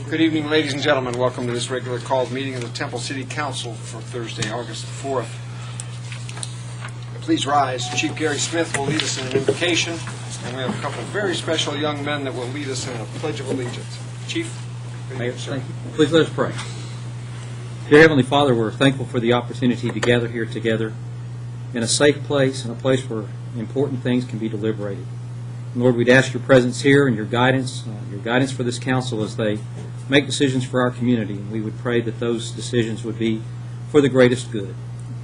Good evening, ladies and gentlemen. Welcome to this regular called meeting of the Temple City Council for Thursday, August 4th. Please rise. Chief Gary Smith will lead us in an invocation, and we have a couple of very special young men that will lead us in a Pledge of Allegiance. Chief? Mayor, thank you. Please let us pray. Dear Heavenly Father, we're thankful for the opportunity to gather here together in a safe place, in a place where important things can be deliberated. Lord, we'd ask your presence here and your guidance for this council as they make decisions for our community. And we would pray that those decisions would be for the greatest good.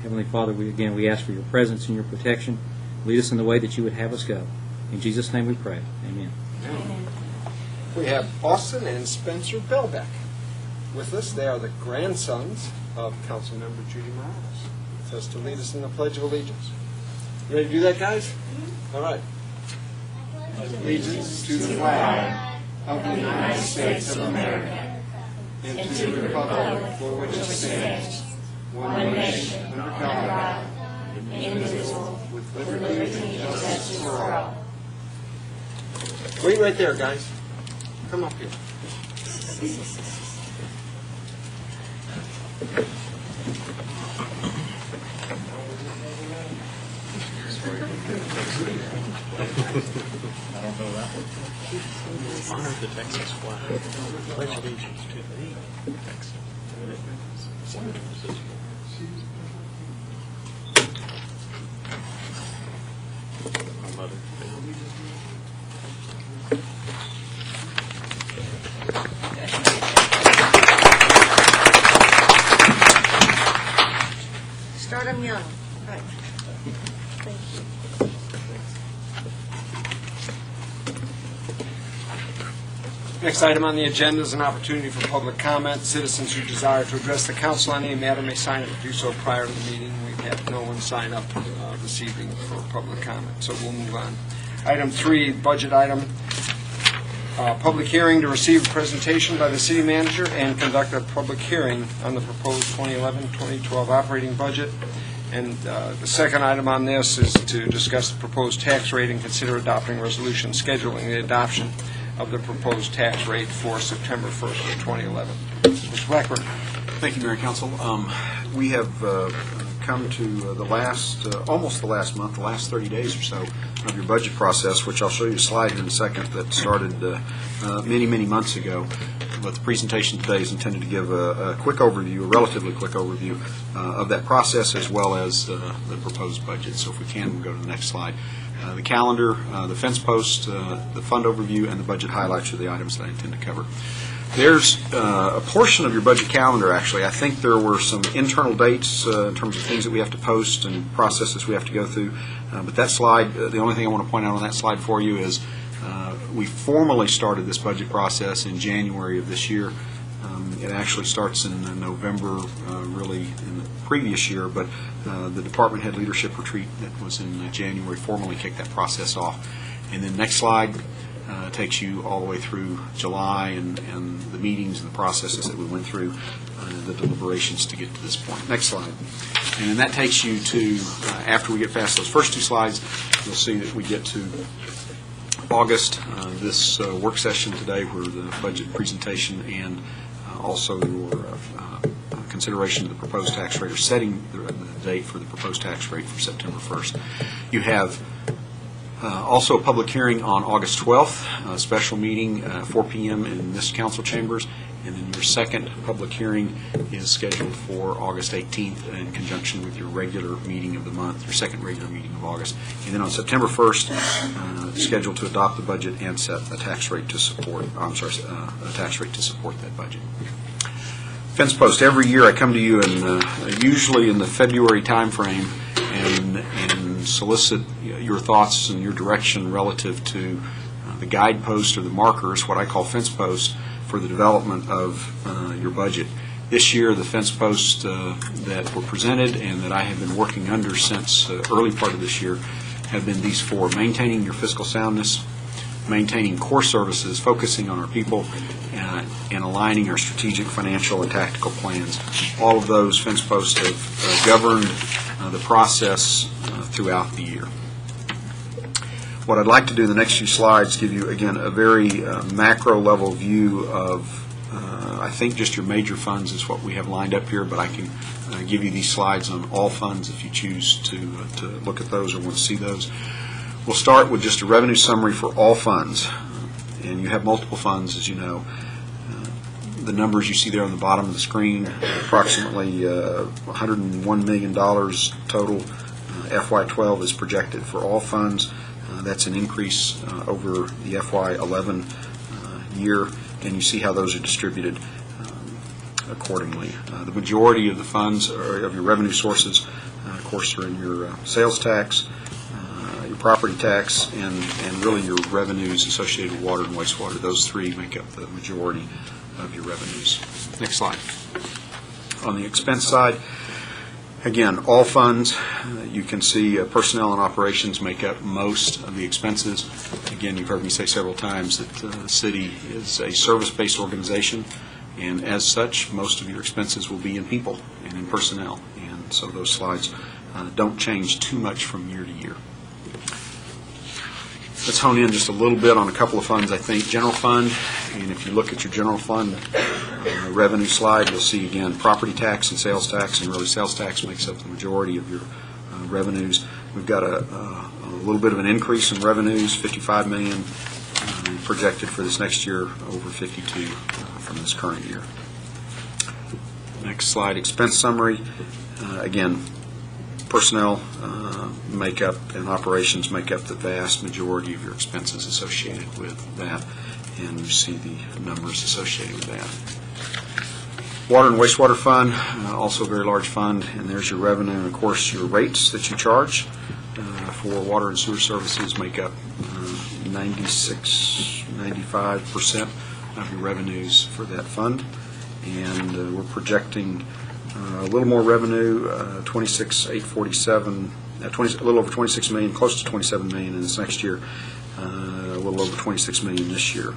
Heavenly Father, we ask for your presence and your protection. Lead us in the way that you would have us go. In Jesus' name we pray. Amen. Amen. We have Austin and Spencer Belbeck with us. They are the grandsons of Councilmember Judy Morales. It says to lead us in the Pledge of Allegiance. You ready to do that, guys? All right. Allegiance to the flag of the United States of America and to the republic for which it stands, one nation, under God, indivisible, with liberty and justice for all. Wait right there, guys. Come up here. I don't know that one. Honor the Texas flag. Pledge allegiance to the Texas. My mother. Start them young. Right. Thank you. Next item on the agenda is an opportunity for public comment. Citizens who desire to address the council on any matter may sign up to do so prior to the meeting. We've had no one sign up this evening for public comment, so we'll move on. Item 3, budget item. Public hearing to receive a presentation by the city manager and conduct a public hearing on the proposed 2011-2012 operating budget. And the second item on this is to discuss the proposed tax rate and consider adopting a resolution scheduling the adoption of the proposed tax rate for September 1st of 2011. Mr. Blackburn. Thank you, Mayor and Council. We have come to the last, almost the last month, the last 30 days or so of your budget process, which I'll show you a slide in a second that started many, many months ago. But the presentation today is intended to give a quick overview, a relatively quick overview of that process as well as the proposed budget. So if we can, we'll go to the next slide. The calendar, the fence post, the fund overview, and the budget highlights are the items that I intend to cover. There's a portion of your budget calendar, actually. I think there were some internal dates in terms of things that we have to post and processes we have to go through. But that slide, the only thing I want to point out on that slide for you is we formally started this budget process in January of this year. It actually starts in November, really in the previous year, but the department head leadership retreat that was in January formally kicked that process off. And then next slide takes you all the way through July and the meetings and the processes that we went through, the deliberations to get to this point. Next slide. And then that takes you to, after we get past those first two slides, you'll see that we get to August, this work session today where the budget presentation and also your consideration of the proposed tax rate or setting the date for the proposed tax rate for September 1st. You have also a public hearing on August 12th, a special meeting, 4 p.m. in this council chambers, and then your second public hearing is scheduled for August 18th in conjunction with your regular meeting of the month, your second regular meeting of August. And then on September 1st, scheduled to adopt the budget and set a tax rate to support, a tax rate to support that budget. Fence post. Every year I come to you and usually in the February time frame and solicit your thoughts and your direction relative to the guidepost or the markers, what I call fence posts, for the development of your budget. This year, the fence posts that were presented and that I have been working under since early part of this year have been these 4: maintaining your fiscal soundness, maintaining core services, focusing on our people, and aligning our strategic, financial, and tactical plans. All of those fence posts have governed the process throughout the year. What I'd like to do in the next few slides give you, again, a very macro-level view of I think just your major funds is what we have lined up here, but I can give you these slides on all funds if you choose to look at those or want to see those. We'll start with just a revenue summary for all funds, and you have multiple funds, as you know. The numbers you see there on the bottom of the screen, approximately $101 million total. FY12 is projected for all funds. That's an increase over the FY11 year, and you see how those are distributed accordingly. The majority of the funds, or of your revenue sources, of course, are in your sales tax, your property tax, and really your revenues associated with water and wastewater. Those three make up the majority of your revenues. Next slide. On the expense side, again, all funds, you can see personnel and operations make up most of the expenses. Again, you've heard me say several times that the city is a service-based organization, and as such, most of your expenses will be in people and in personnel. And so those slides don't change too much from year to year. Let's hone in just a little bit on a couple of funds, I think. General fund, and if you look at your general fund revenue slide, you'll see, again, property tax and sales tax, and really sales tax makes up the majority of your revenues. We've got a little bit of an increase in revenues, $55 million projected for this next year, over $52 from this current year. Next slide, expense summary. Again, personnel make up and operations make up the vast majority of your expenses associated with that, and you see the numbers associated with that. Water and wastewater fund, also a very large fund, and there's your revenue, and of course your rates that you charge for water and sewer services make up 95% of your revenues for that fund, and we're projecting a little more revenue, a little over $26 million, close to $27 million in this next year, a little over $26 million this year.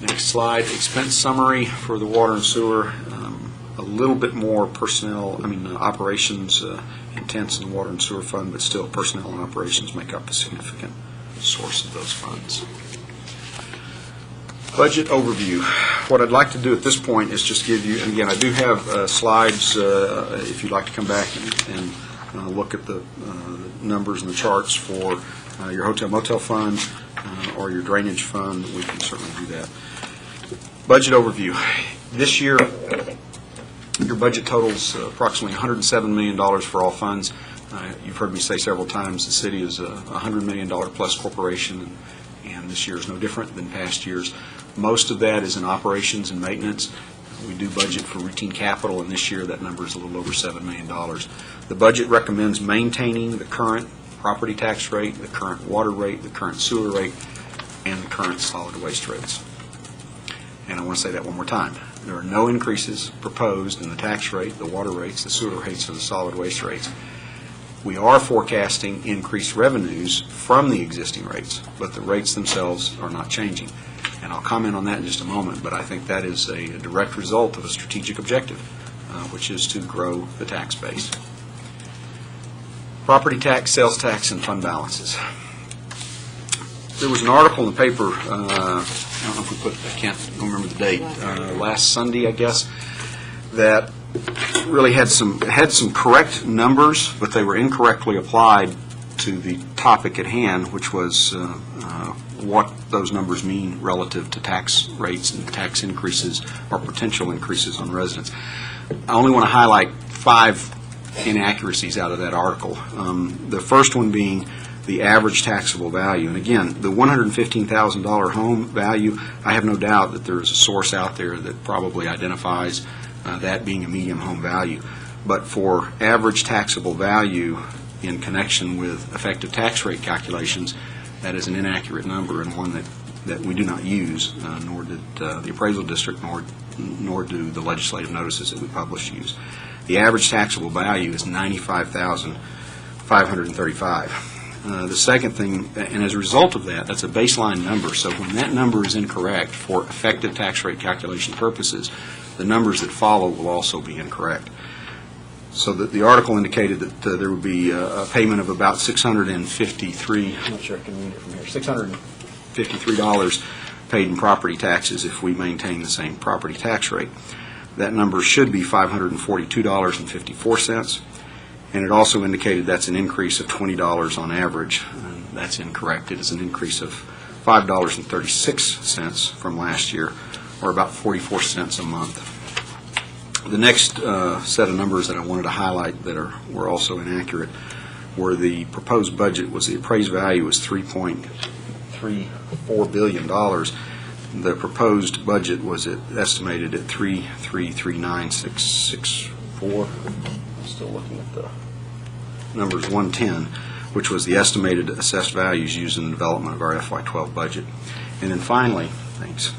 Next slide, expense summary for the water and sewer. A little bit more operations intense in the water and sewer fund, but still personnel and operations make up a significant source of those funds. Budget overview. What I'd like to do at this point is just give you, and again, I do have slides if you'd like to come back and look at the numbers and the charts for your hotel motel fund or your drainage fund. We can certainly do that. Budget overview. This year, your budget totals approximately $107 million for all funds. You've heard me say several times the city is a $100 million plus corporation, and this year is no different than past years. Most of that is in operations and maintenance. We do budget for routine capital, and this year that number is a little over $7 million. The budget recommends maintaining the current property tax rate, the current water rate, the current sewer rate, and the current solid waste rates. And I want to say that one more time. There are no increases proposed in the tax rate, the water rates, the sewer rates, or the solid waste rates. We are forecasting increased revenues from the existing rates, but the rates themselves are not changing. And I'll comment on that in just a moment, but I think that is a direct result of a strategic objective, which is to grow the tax base. Property tax, sales tax, and fund balances. There was an article in the paper, I don't know if we put, I can't remember the date, last Sunday, I guess, that really had some correct numbers, but they were incorrectly applied to the topic at hand, which was what those numbers mean relative to tax rates and tax increases or potential increases on residents. I only want to highlight 5 inaccuracies out of that article. The first one being the average taxable value. And again, the $115,000 home value, I have no doubt that there is a source out there that probably identifies that being a medium home value. But for average taxable value in connection with effective tax rate calculations, that is an inaccurate number and one that we do not use, nor did the appraisal district, nor do the legislative notices that we publish use. The average taxable value is $95,535. The second thing, and as a result of that, that's a baseline number, so when that number is incorrect for effective tax rate calculation purposes, the numbers that follow will also be incorrect. So that the article indicated that there would be a payment of about $653, I'm not sure I can read it from here, $653 paid in property taxes if we maintain the same property tax rate. That number should be $542.54, and it also indicated that's an increase of $20 on average. That's incorrect. It is an increase of $5.36 from last year, or about 44 cents a month. The next set of numbers that I wanted to highlight that were also inaccurate were the proposed budget was the appraised value was $3.34 billion. The proposed budget was estimated at $3,339,664. I'm still looking at the numbers, 110, which was the estimated assessed values used in the development of our FY12 budget. And then finally, thanks,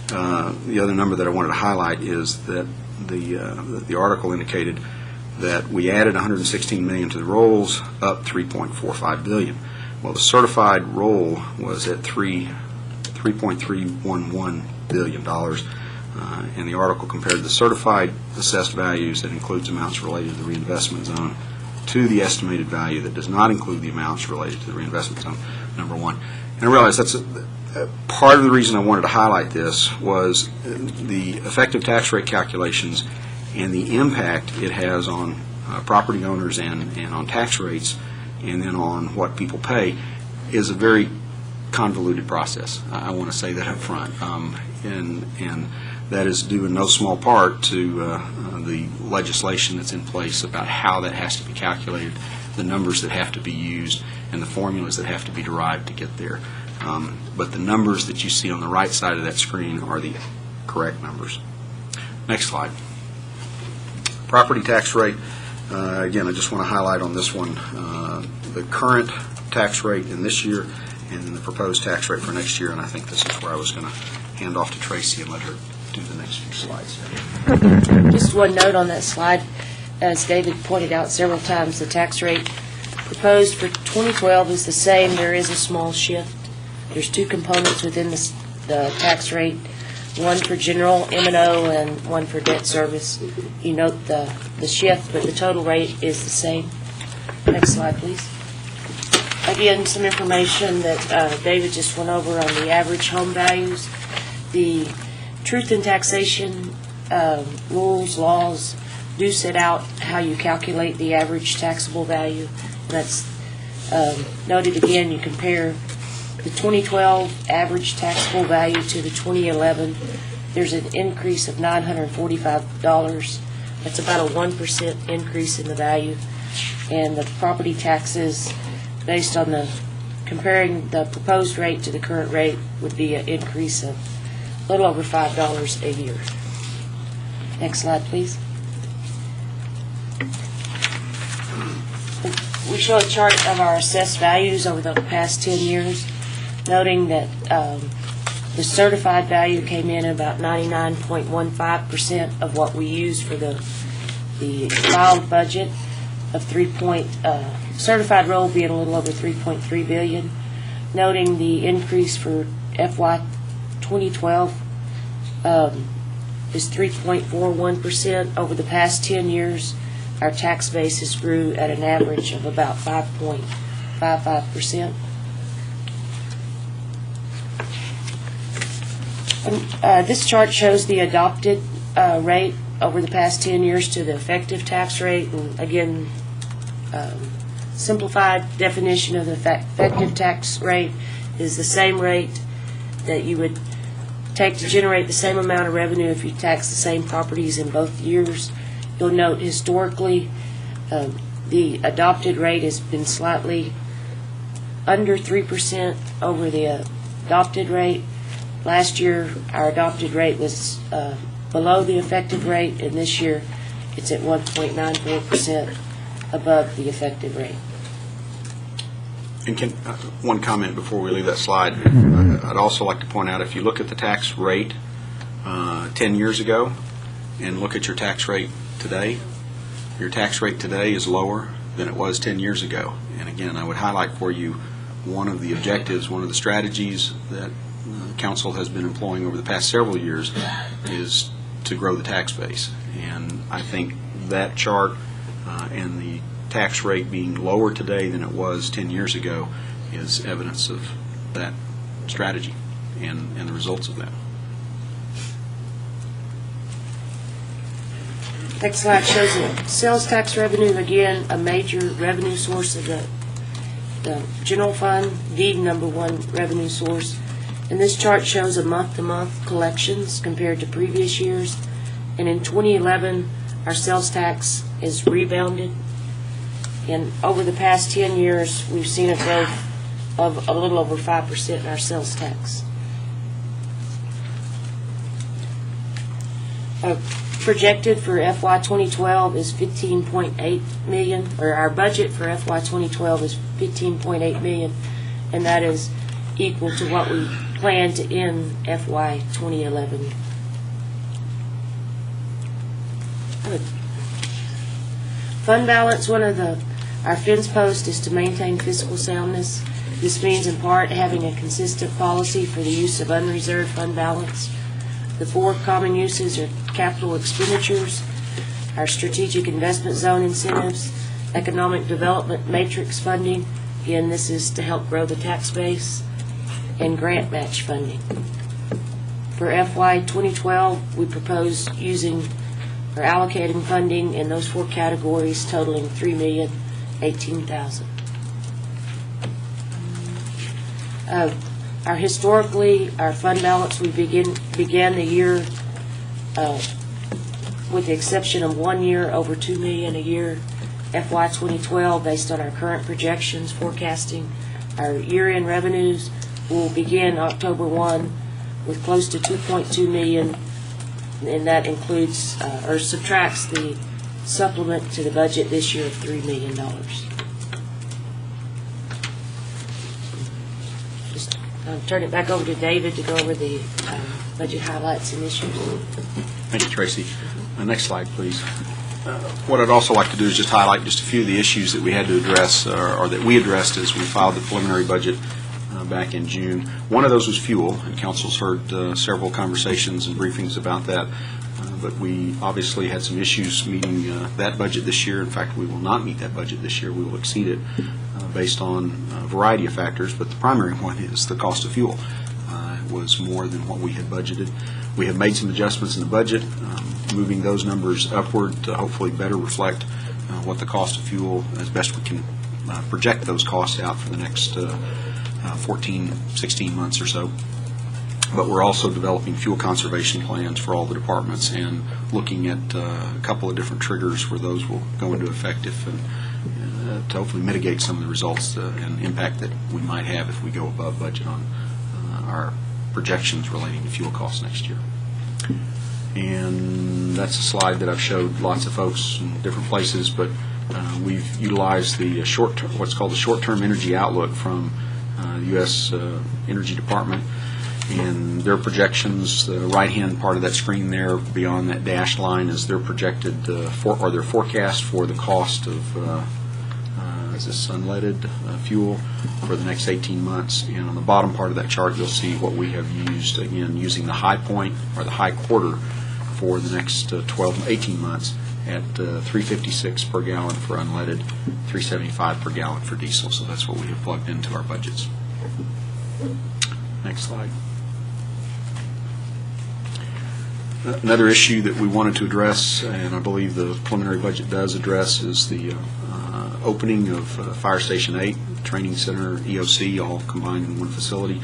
the other number that I wanted to highlight is that the article indicated that we added $116 million to the rolls, up $3.45 billion. Well, the certified roll was at $3.311 billion, and the article compared the certified assessed values that includes amounts related to the reinvestment zone to the estimated value that does not include the amounts related to the reinvestment zone, number one. And I realize that's part of the reason I wanted to highlight this was the effective tax rate calculations and the impact it has on property owners and on tax rates, and then on what people pay, is a very convoluted process. I want to say that up front. And that is due in no small part to the legislation that's in place about how that has to be calculated, the numbers that have to be used, and the formulas that have to be derived to get there. But the numbers that you see on the right side of that screen are the correct numbers. Next slide. Property tax rate. Again, I just want to highlight on this one the current tax rate in this year and then the proposed tax rate for next year, and I think this is where I was going to hand off to Tracy and let her do the next few slides. Just one note on that slide. As David pointed out several times, the tax rate proposed for 2012 is the same. There is a small shift. There's two components within the tax rate, one for general M&O and one for debt service. You note the shift, but the total rate is the same. Next slide, please. Again, some information that David just went over on the average home values. The truth in taxation rules, laws do set out how you calculate the average taxable value. That's noted again. You compare the 2012 average taxable value to the 2011. There's an increase of $945. That's about a 1% increase in the value. And the property taxes, based on the comparing the proposed rate to the current rate, would be an increase of a little over $5 a year. Next slide, please. We show a chart of our assessed values over the past 10 years, noting that the certified value came in at about 99.15% of what we used for the filed budget of certified roll being a little over $3.3 billion. Noting the increase for FY 2012 is 3.41%. Over the past 10 years, our tax basis grew at an average of about 5.55%. This chart shows the adopted rate over the past 10 years to the effective tax rate. And again, simplified definition of the effective tax rate is the same rate that you would take to generate the same amount of revenue if you tax the same properties in both years. You'll note historically the adopted rate has been slightly under 3% over the adopted rate. Last year our adopted rate was below the effective rate, and this year it's at 1.94% above the effective rate. And one comment before we leave that slide. I'd also like to point out, if you look at the tax rate 10 years ago and look at your tax rate today, your tax rate today is lower than it was 10 years ago. And again, I would highlight for you one of the objectives, one of the strategies that Council has been employing over the past several years is to grow the tax base. And I think that chart and the tax rate being lower today than it was 10 years ago is evidence of that strategy. and the results of that. Next slide shows the sales tax revenue, again, a major revenue source of the general fund, the number one revenue source. And this chart shows a month-to-month collections compared to previous years. And in 2011, our sales tax is rebounded. And over the past 10 years, we've seen a growth of a little over 5% in our sales tax. Projected for FY 2012 is 15.8 million, or our budget for FY 2012 is 15.8 million, and that is equal to what we plan to end FY 2011. Fund balance, one of our fence posts is to maintain fiscal soundness. This means in part having a consistent policy for the use of unreserved fund balance. The four common uses are capital expenditures, our strategic investment zone incentives, economic development matrix funding, again this is to help grow the tax base, and grant match funding. For FY 2012, we propose using or allocating funding in those four categories totaling $3,018,000. Our fund balance, we began the year with the exception of 1 year over $2 million a year. FY 2012, based on our current projections forecasting our year-end revenues, will begin October 1 with close to $2.2 million, and that includes or subtracts the supplement to the budget this year of $3 million. Just turn it back over to David to go over the budget highlights and issues. Thank you, Tracy. Next slide, please. What I'd also like to do is just highlight just a few of the issues that we had to address, or that we addressed as we filed the preliminary budget back in June. One of those was fuel, and Council's heard several conversations and briefings about that. But we obviously had some issues meeting that budget this year. In fact, we will not meet that budget this year. We will exceed it based on a variety of factors, but the primary one is the cost of fuel. It was more than what we had budgeted. We have made some adjustments in the budget, moving those numbers upward to hopefully better reflect what the cost of fuel, as best we can project those costs out for the next 14, 16 months or so. But we're also developing fuel conservation plans for all the departments and looking at a couple of different triggers where those will go into effect if to hopefully mitigate some of the results and impact that we might have if we go above budget on our projections relating to fuel costs next year. And that's a slide that I've showed lots of folks in different places, but we've utilized the what's called the short-term energy outlook from the U.S. Energy Department, and their projections. The right-hand part of that screen there, beyond that dashed line, is their projected their forecast for the cost of is this unleaded fuel for the next 18 months. And on the bottom part of that chart, you'll see what we have used, again, using the high point or the high quarter for the next 18 months at $3.56 per gallon for unleaded, $3.75 per gallon for diesel. So that's what we have plugged into our budgets. Next slide. Another issue that we wanted to address, and I believe the preliminary budget does address, is the opening of Fire Station 8, Training Center, EOC, all combined in one facility.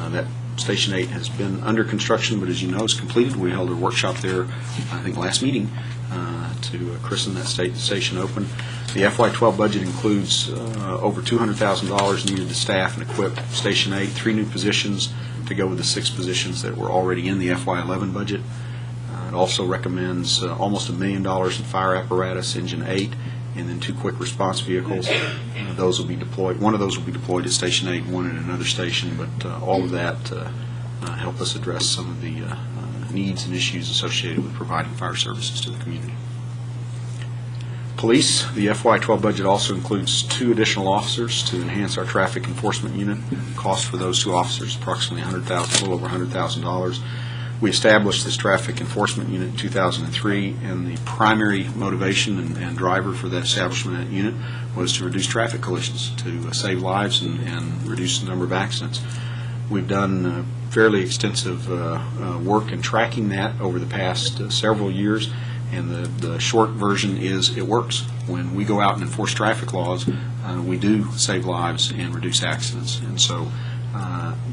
That Station 8 has been under construction, but as you know, is completed. We held a workshop there, I think, last meeting to christen that station open. The FY12 budget includes over $200,000 needed to staff and equip Station 8, 3 new positions to go with the 6 positions that were already in the FY11 budget. It also recommends almost $1 million in fire apparatus, Engine 8, and then 2 quick response vehicles. Those will be deployed. One of those will be deployed at Station 8, one at another station, but all of that help us address some of the needs and issues associated with providing fire services to the community. Police, the FY12 budget also includes 2 additional officers to enhance our traffic enforcement unit. Cost for those 2 officers approximately a little over $100,000. We established this traffic enforcement unit in 2003, and the primary motivation and driver for that establishment of that unit was to reduce traffic collisions, to save lives and reduce the number of accidents. We've done fairly extensive work in tracking that over the past several years, and the short version is it works. When we go out and enforce traffic laws, we do save lives and reduce accidents, and so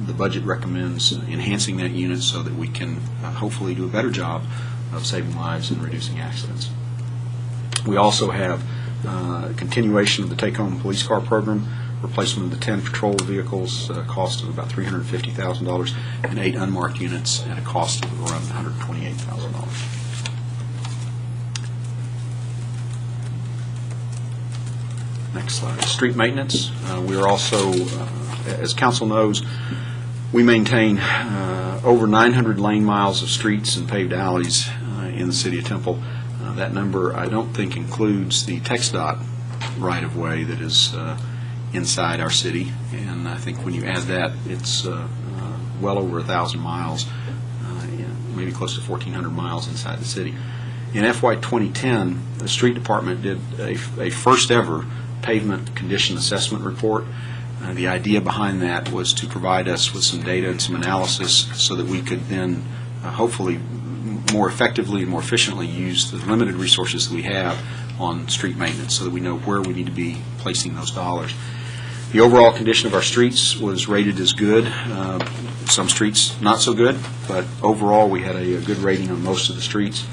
the budget recommends enhancing that unit so that we can hopefully do a better job of saving lives and reducing accidents. We also have continuation of the take-home police car program, replacement of the 10 patrol vehicles at a cost of about $350,000, and 8 unmarked units at a cost of around $128,000. Next slide. Street maintenance. We are also, as council knows, we maintain over 900 lane miles of streets and paved alleys in the city of Temple. That number, I don't think, includes the TxDOT right-of-way that is inside our city, and I think when you add that, it's well over 1,000 miles, maybe close to 1,400 miles inside the city. In FY 2010, the street department did a first-ever pavement condition assessment report. The idea behind that was to provide us with some data and some analysis so that we could then hopefully more effectively and more efficiently use the limited resources that we have on street maintenance so that we know where we need to be placing those dollars. The overall condition of our streets was rated as good. Some streets not so good, but overall we had a good rating on most of the streets.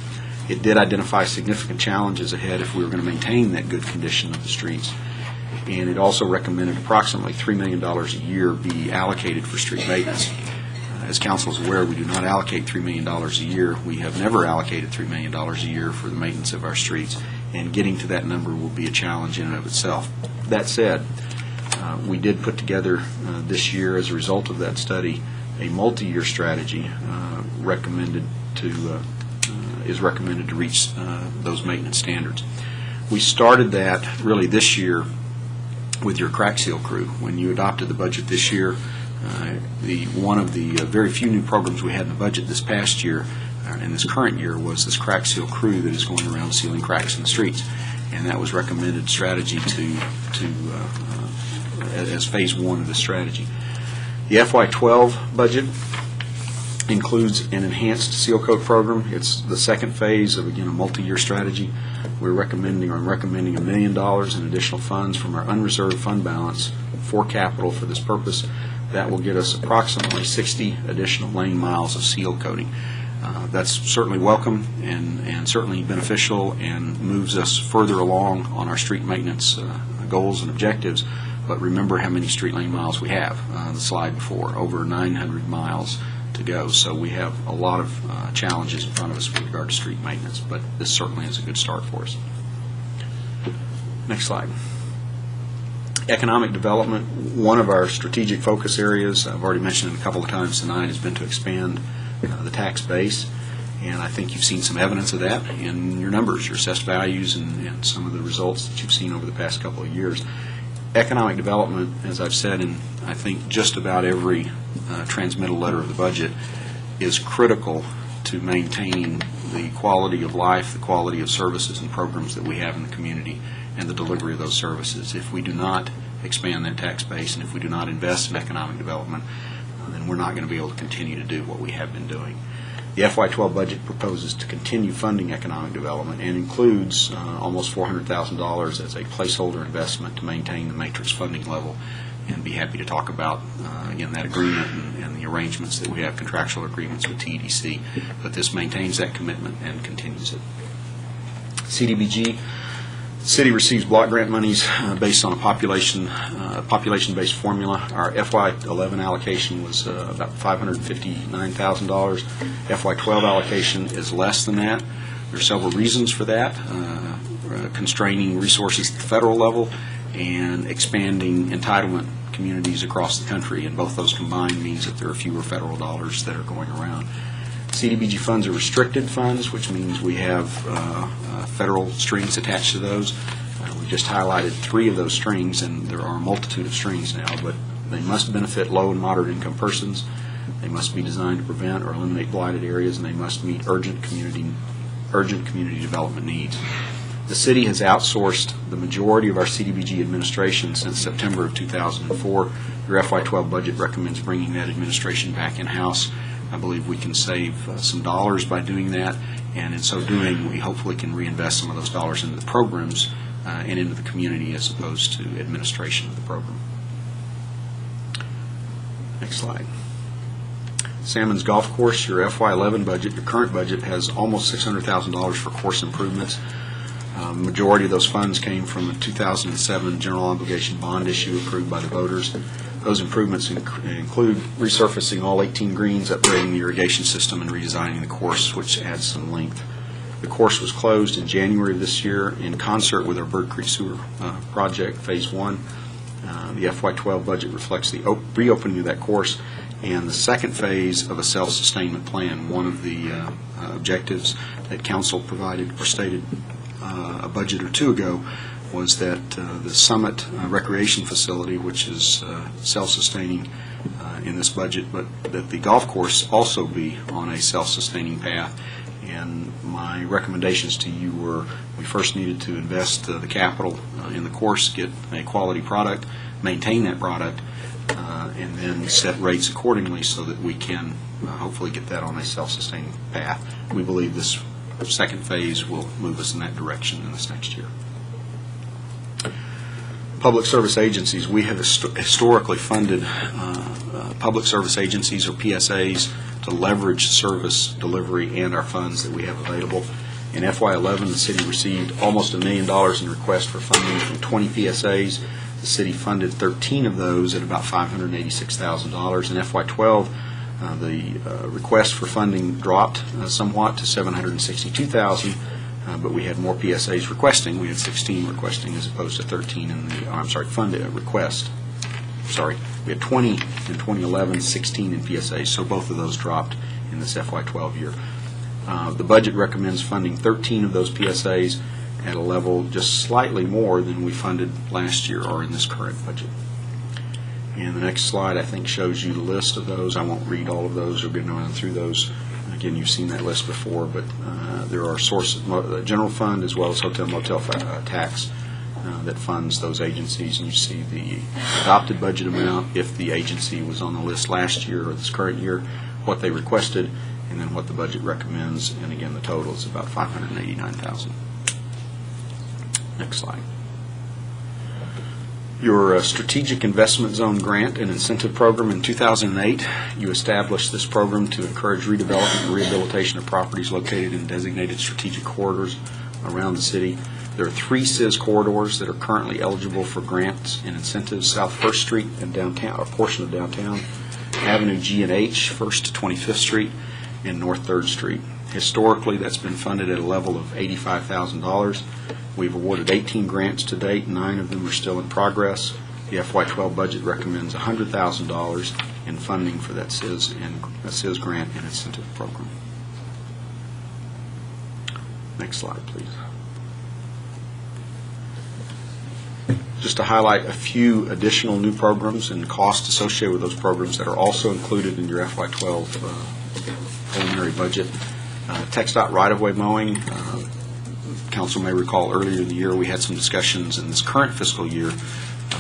It did identify significant challenges ahead if we were going to maintain that good condition of the streets. And it also recommended approximately $3 million a year be allocated for street maintenance. As council is aware, we do not allocate $3 million a year. We have never allocated $3 million a year for the maintenance of our streets, and getting to that number will be a challenge in and of itself. That said, we did put together this year, as a result of that study, a multi-year strategy is recommended to reach those maintenance standards. We started that really this year with your crack seal crew. When you adopted the budget this year, one of the very few new programs we had in the budget this past year and this current year was this crack seal crew that is going around sealing cracks in the streets, and that was recommended strategy as phase one of the strategy. The FY12 budget includes an enhanced seal coat program. It's the second phase of, again, a multi-year strategy. I'm recommending $1 million in additional funds from our unreserved fund balance for capital for this purpose. That will get us approximately 60 additional lane miles of seal coating. That's certainly welcome and certainly beneficial and moves us further along on our street maintenance goals and objectives. But remember how many street lane miles we have. The slide before, over 900 miles to go. So we have a lot of challenges in front of us with regard to street maintenance, but this certainly is a good start for us. Next slide. Economic development, one of our strategic focus areas, I've already mentioned it a couple of times tonight, has been to expand the tax base, and I think you've seen some evidence of that in your numbers, your assessed values, and some of the results that you've seen over the past couple of years. Economic development, as I've said in I think just about every transmittal letter of the budget, is critical to maintaining the quality of life, the quality of services and programs that we have in the community, and the delivery of those services. If we do not expand that tax base and if we do not invest in economic development, then we're not going to be able to continue to do what we have been doing. The FY12 budget proposes to continue funding economic development and includes almost $400,000 as a placeholder investment to maintain the matrix funding level, and be happy to talk about, again, that agreement and the arrangements that we have, contractual agreements with TEDC, but this maintains that commitment and continues it. CDBG, the city receives block grant monies based on a population-based formula. Our FY11 allocation was about $559,000. FY12 allocation is less than that. There are several reasons for that, constraining resources at the federal level and expanding entitlement communities across the country, and both those combined means that there are fewer federal dollars that are going around. CDBG funds are restricted funds, which means we have federal strings attached to those. We just highlighted 3 of those strings, and there are a multitude of strings now, but they must benefit low and moderate income persons. They must be designed to prevent or eliminate blighted areas, and they must meet urgent community development needs. The city has outsourced the majority of our CDBG administration since September of 2004. Your FY12 budget recommends bringing that administration back in-house. I believe we can save some dollars by doing that, and in so doing, we hopefully can reinvest some of those dollars into the programs and into the community as opposed to administration of the program. Next slide. Salmon's Golf Course, your FY11 budget, your current budget has almost $600,000 for course improvements. Majority of those funds came from a 2007 general obligation bond issue approved by the voters. Those improvements include resurfacing all 18 greens, upgrading the irrigation system, and redesigning the course, which adds some length. The course was closed in January of this year in concert with our Bird Creek Sewer Project, Phase 1. The FY12 budget reflects the reopening of that course and the second phase of a self-sustainment plan. One of the objectives that Council provided or stated a budget or two ago was that the Summit Recreation Facility, which is self-sustaining in this budget, but that the golf course also be on a self-sustaining path. And my recommendations to you were we first needed to invest the capital in the course, get a quality product, maintain that product, and then set rates accordingly so that we can hopefully get that on a self-sustaining path. We believe this second phase will move us in that direction in this next year. Public service agencies, we have historically funded public service agencies or PSAs to leverage service delivery and our funds that we have available. In FY11, the city received almost $1 million in requests for funding from 20 PSAs. The city funded 13 of those at about $586,000. In FY12, the request for funding dropped somewhat to $762,000, but we had more PSAs requesting. We had 16 requesting as opposed to 13 in the, funded request. We had 20 in 2011, 16 in PSAs, so both of those dropped in this FY12 year. The budget recommends funding 13 of those PSAs at a level just slightly more than we funded last year or in this current budget. And the next slide, I think, shows you the list of those. I won't read all of those or go on through those. Again, you've seen that list before, but there are sources, the general fund as well as hotel motel tax that funds those agencies. And you see the adopted budget amount if the agency was on the list last year or this current year, what they requested, and then what the budget recommends. And again, the total is about $589,000. Next slide. Your Strategic Investment Zone Grant and Incentive Program in 2008, you established this program to encourage redevelopment and rehabilitation of properties located in designated strategic corridors around the city. There are 3 CIS corridors that are currently eligible for grants and incentives: South 1st Street and downtown, a portion of downtown, Avenue G and H, 1st to 25th Street, and North 3rd Street. Historically, that's been funded at a level of $85,000. We've awarded 18 grants to date. 9 of them are still in progress. The FY12 budget recommends $100,000 in funding for that CIS grant and incentive program. Next slide, please. Just to highlight a few additional new programs and costs associated with those programs that are also included in your FY12 preliminary budget. TxDOT right-of-way mowing. Council may recall earlier in the year we had some discussions in this current fiscal year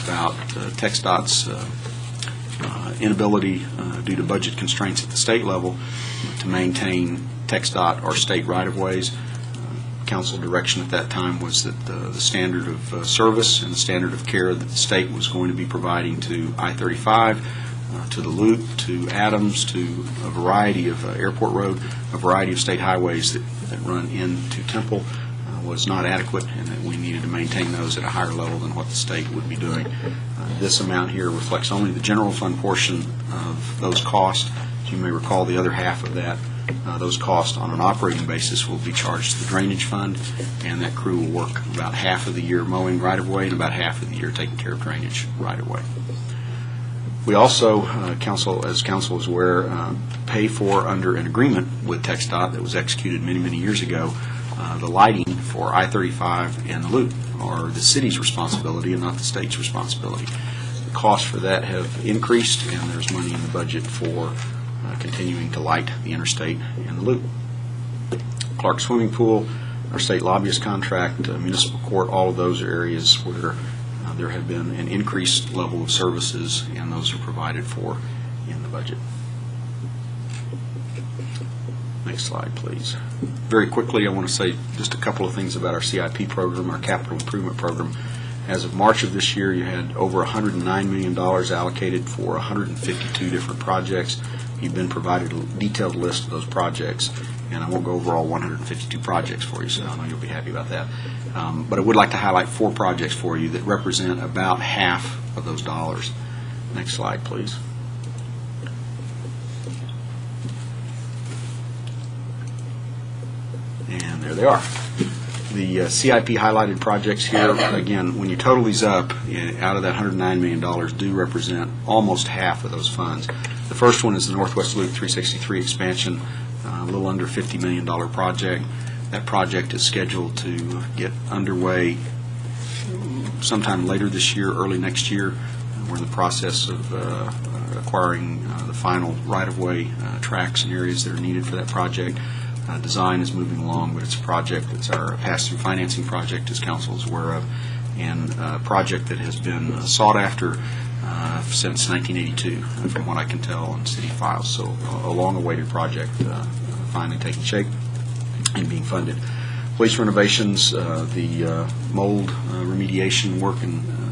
about TxDOT's inability due to budget constraints at the state level to maintain TxDOT or state right-of-ways. Council direction at that time was that the standard of service and the standard of care that the state was going to be providing to I-35, to the Loop, to Adams, to a variety of Airport Road, a variety of state highways that run into Temple was not adequate, and that we needed to maintain those at a higher level than what the state would be doing. This amount here reflects only the general fund portion of those costs. As you may recall, the other half of that, those costs on an operating basis will be charged to the drainage fund, and that crew will work about half of the year mowing right-of-way and about half of the year taking care of drainage right-of-way. We also, as council is aware, pay for under an agreement with TxDOT that was executed many, many years ago. The lighting for I-35 and the Loop are the city's responsibility and not the state's responsibility. The costs for that have increased, and there's money in the budget for continuing to light the interstate and the Loop. Clark Swimming Pool, our state lobbyist contract, municipal court, all of those are areas where there have been an increased level of services, and those are provided for in the budget. Next slide, please. Very quickly, I want to say just a couple of things about our CIP program, our capital improvement program. As of March of this year, you had over $109 million allocated for 152 different projects. You've been provided a detailed list of those projects, and I won't go over all 152 projects for you, so I know you'll be happy about that. But I would like to highlight 4 projects for you that represent about half of those dollars. Next slide, please. And there they are. The CIP highlighted projects here, again, when you total these up, out of that $109 million do represent almost half of those funds. The first one is the Northwest Loop 363 expansion, a little under $50 million project. That project is scheduled to get underway sometime later this year, early next year. We're in the process of acquiring the final right-of-way tracks and areas that are needed for that project. Design is moving along, but it's a project that's our pass-through financing project, as council is aware of, and a project that has been sought after since 1982, from what I can tell on city files. So a long-awaited project finally taking shape and being funded. Police renovations, the mold remediation work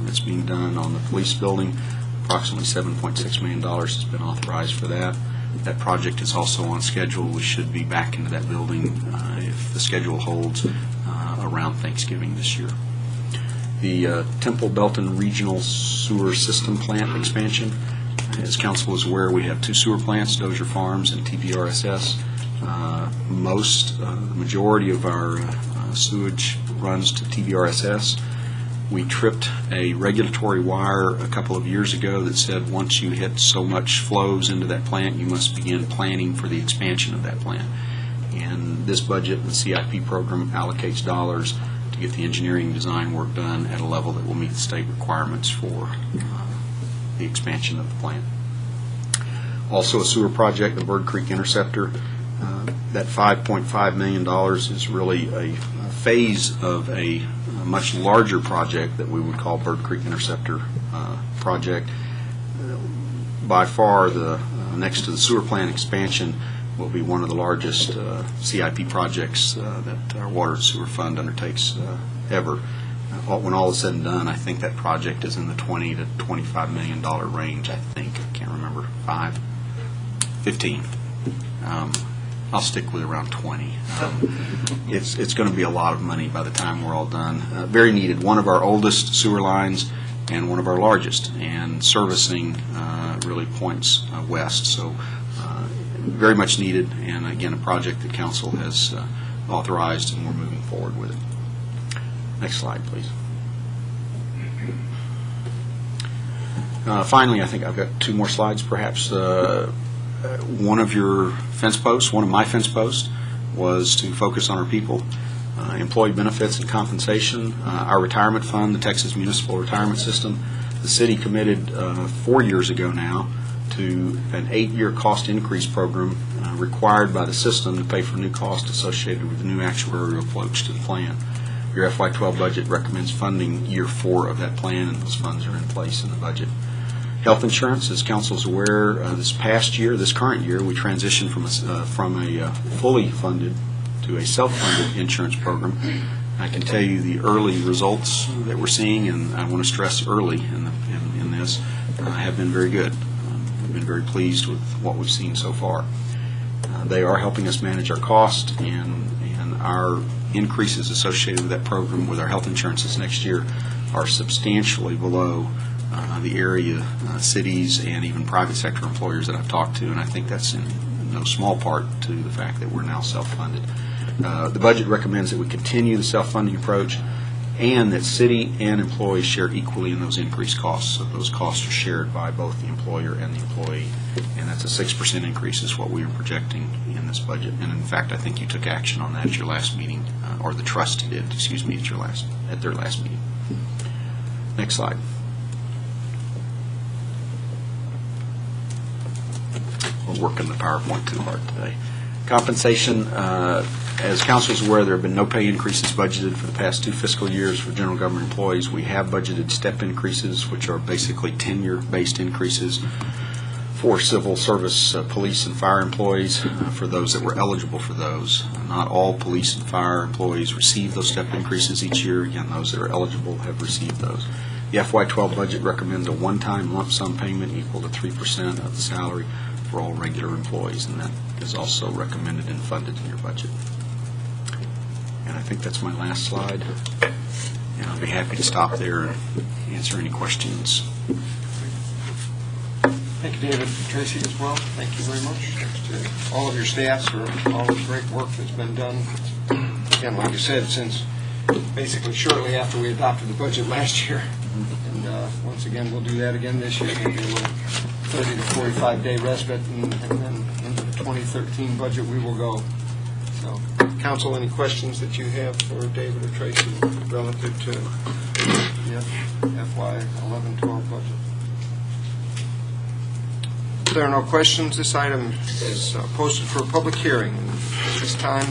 that's being done on the police building, approximately $7.6 million has been authorized for that. That project is also on schedule. We should be back into that building, if the schedule holds, around Thanksgiving this year. The Temple Belton Regional Sewer System Plant expansion. As council is aware, we have 2 sewer plants, Dozier Farms and TPRSS. The majority of our sewage runs to TPRSS. We tripped a regulatory wire a couple of years ago that said once you hit so much flows into that plant, you must begin planning for the expansion of that plant. And this budget, the CIP program, allocates dollars to get the engineering design work done at a level that will meet the state requirements for the expansion of the plant. Also a sewer project, the Bird Creek Interceptor. That $5.5 million is really a phase of a much larger project that we would call Bird Creek Interceptor project. By far, next to the sewer plant expansion, will be one of the largest CIP projects that our Water and Sewer Fund undertakes ever. When all is said and done, I think that project is in the $20 to $25 million range, I think. I can't remember. 15. I'll stick with around 20. It's going to be a lot of money by the time we're all done. Very needed. One of our oldest sewer lines and one of our largest, and servicing really points west. So very much needed, and again, a project that council has authorized, and we're moving forward with it. Next slide, please. Finally, I think I've got 2 more slides, perhaps. One of your fence posts, one of my fence posts, was to focus on our people, employee benefits and compensation, our retirement fund, the Texas Municipal Retirement System. The city committed 4 years ago now to an 8-year cost increase program required by the system to pay for new costs associated with the new actuarial approach to the plan. Your FY12 budget recommends funding year 4 of that plan, and those funds are in place in the budget. Health insurance, as council is aware, this current year, we transitioned from a fully funded to a self-funded insurance program. I can tell you the early results that we're seeing, and I want to stress early in this, have been very good. We've been very pleased with what we've seen so far. They are helping us manage our cost, and our increases associated with that program with our health insurance this next year are substantially below the area cities and even private sector employers that I've talked to, and I think that's in no small part to the fact that we're now self-funded. The budget recommends that we continue the self-funding approach and that city and employees share equally in those increased costs. So those costs are shared by both the employer and the employee, and that's a 6% increase is what we are projecting in this budget. And in fact, I think you took action on that at your last meeting, or the trust did, at their last meeting. Next slide. We're working the PowerPoint too hard today. Compensation, as council is aware, there have been no pay increases budgeted for the past 2 fiscal years for general government employees. We have budgeted step increases, which are basically tenure-based increases for civil service, police and fire employees, for those that were eligible for those. Not all police and fire employees receive those step increases each year. Again, those that are eligible have received those. The FY12 budget recommends a one-time lump sum payment equal to 3% of the salary for all regular employees, and that is also recommended and funded in your budget. And I think that's my last slide. And I'll be happy to stop there and answer any questions. Thank you, David. Tracy as well, thank you very much. Thanks to all of your staffs for all the great work that's been done. Again, like you said, since basically shortly after we adopted the budget last year. And once again, we'll do that again this year. We'll do a little 30 to 45-day respite, and then into the 2013 budget we will go. So, council, any questions that you have for David or Tracy relative to the FY 11-12 budget? If there are no questions, this item is posted for a public hearing. At this time,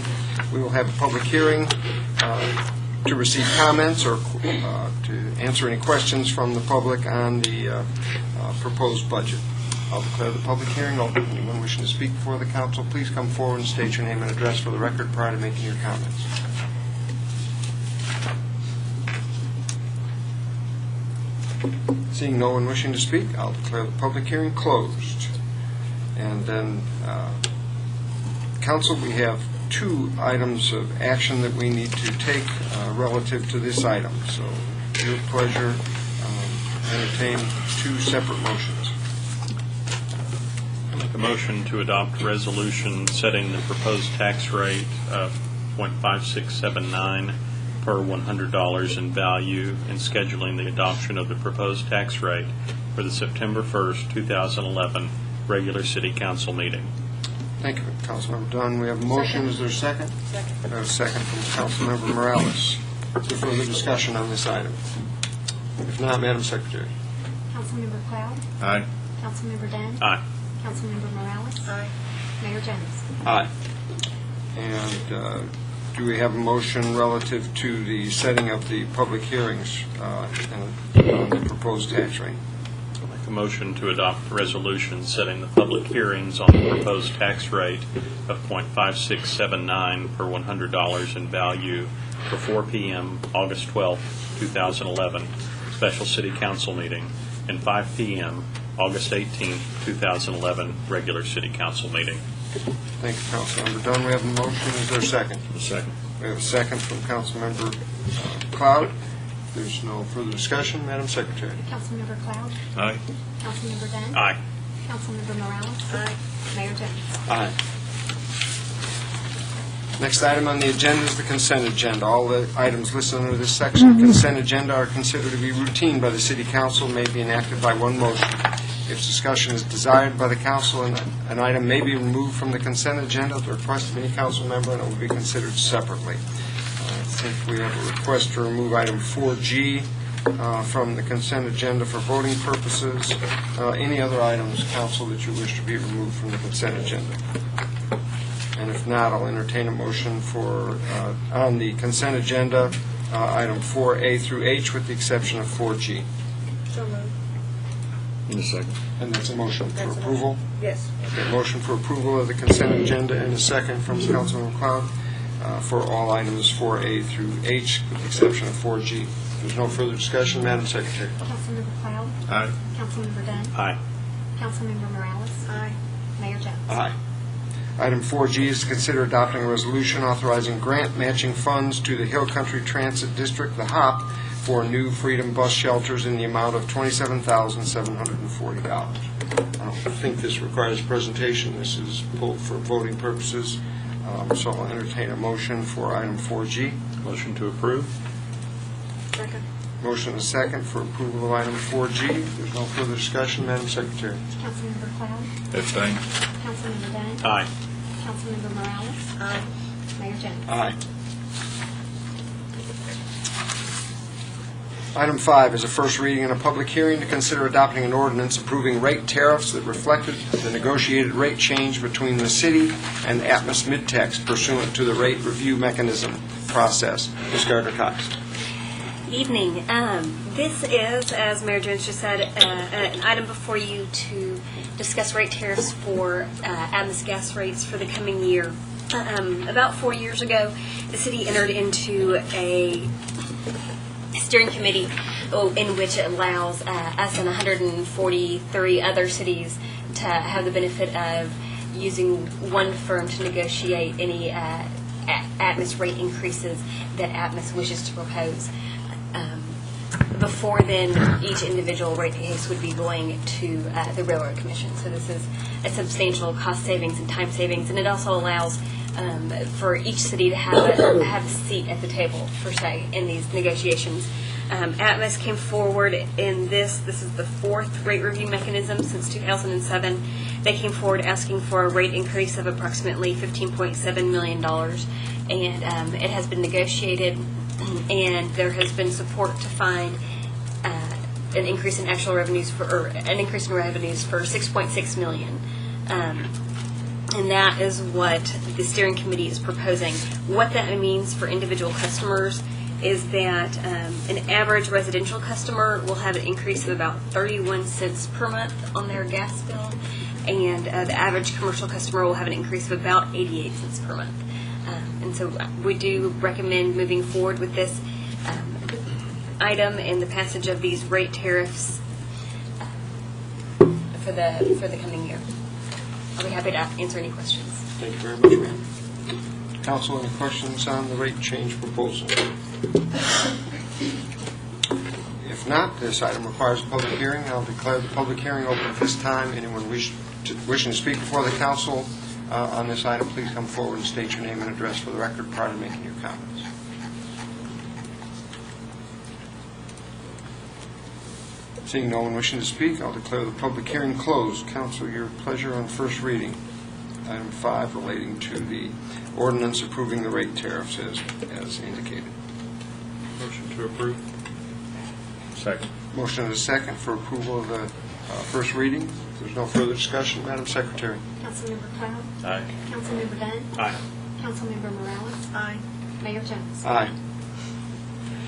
we will have a public hearing to receive comments or to answer any questions from the public on the proposed budget. I'll declare the public hearing open. Anyone wishing to speak before the council, please come forward and state your name and address for the record prior to making your comments. Seeing no one wishing to speak, I'll declare the public hearing closed. And then, council, we have 2 items of action that we need to take relative to this item. So, your pleasure, entertain 2 separate motions. I make a motion to adopt a resolution setting the proposed tax rate of .5679 per $100 in value and scheduling the adoption of the proposed tax rate for the September 1st, 2011 regular city council meeting. Thank you, Councilmember Dunn. We have a motion. Is there a second? Second. We have a second from Councilmember Morales. Is there further discussion on this item? If not, Madam Secretary. Councilmember Cloud? Aye. Councilmember Dunn? Aye. Councilmember Morales? Aye. Mayor Jones? Aye. And do we have a motion relative to the setting of the public hearings on the proposed tax rate? I make a motion to adopt a resolution setting the public hearings on the proposed tax rate of .5679 per $100 in value for 4 p.m. August 12, 2011 special city council meeting and 5 p.m. August 18, 2011 regular city council meeting. Thank you, Councilmember Dunn. We have a motion. Is there a second? A second. We have a second from Councilmember Cloud. If there's no further discussion, Madam Secretary. Councilmember Cloud? Aye. Councilmember Dunn? Aye. Councilmember Morales? Aye. Mayor Jones? Aye. Next item on the agenda is the consent agenda. All the items listed under this section of the consent agenda are considered to be routine by the City Council and may be enacted by one motion. If discussion is desired by the council, an item may be removed from the consent agenda at the request of any council member, and it will be considered separately. I think we have a request to remove item 4G from the consent agenda for voting purposes. Any other items, council, that you wish to be removed from the consent agenda? And if not, I'll entertain a motion for, on the consent agenda, item 4A through H, with the exception of 4G. So moved. In a second. And that's a motion for That's a approval? Yes. Okay, motion for approval of the consent agenda and a second from Councilmember Cloud for all items 4A through H, with the exception of 4G. If there's no further discussion, Madam Secretary. Councilmember Cloud? Aye. Councilmember Dunn? Aye. Councilmember Morales? Aye. Mayor Jones? Aye. Item 4G is to consider adopting a resolution authorizing grant matching funds to the Hill Country Transit District, the HOP, for new Freedom Bus shelters in the amount of $27,740. I don't think this requires presentation. This is pulled for voting purposes. So I'll entertain a motion for item 4G. Motion to approve. Second. Motion and a second for approval of item 4G. There's no further discussion. Madam Secretary. Councilmember Cloud? Abstain. Councilmember Dunn? Aye. Councilmember Morales? Aye. Mayor Jones? Aye. Item 5 is a first reading and a public hearing to consider adopting an ordinance approving rate tariffs that reflected the negotiated rate change between the city and Atmos Midtex pursuant to the rate review mechanism process. Ms. Gardner-Cox. Evening. This is, as Mayor Jones just said, an item before you to discuss rate tariffs for Atmos gas rates for the coming year. About 4 years ago, the city entered into a steering committee in which it allows us and 143 other cities to have the benefit of using one firm to negotiate any Atmos rate increases that Atmos wishes to propose. Before then, each individual rate case would be going to the Railroad Commission. So this is a substantial cost savings and time savings, and it also allows for each city to have a seat at the table, per se, in these negotiations. Atmos came forward in this is the fourth rate review mechanism since 2007. They came forward asking for a rate increase of approximately $15.7 million, and it has been negotiated, and there has been support to find an increase in actual revenues for $6.6 million. And that is what the steering committee is proposing. What that means for individual customers is that an average residential customer will have an increase of about 31 cents per month on their gas bill, and the average commercial customer will have an increase of about 88 cents per month. And so we do recommend moving forward with this item and the passage of these rate tariffs for the coming year. I'll be happy to answer any questions. Thank you very much, ma'am. Council, any questions on the rate change proposal? If not, this item requires a public hearing. I'll declare the public hearing open at this time. Anyone wishing to speak before the council on this item, please come forward and state your name and address for the record prior to making your comments. Seeing no one wishing to speak, I'll declare the public hearing closed. Council, your pleasure on first reading. Item 5 relating to the ordinance approving the rate tariffs as indicated. Motion to approve. Second. Motion and a second for approval of the first reading. If there's no further discussion, Madam Secretary. Councilmember Cloud? Aye. Councilmember Dunn? Aye. Councilmember Morales? Aye. Mayor Jones? Aye.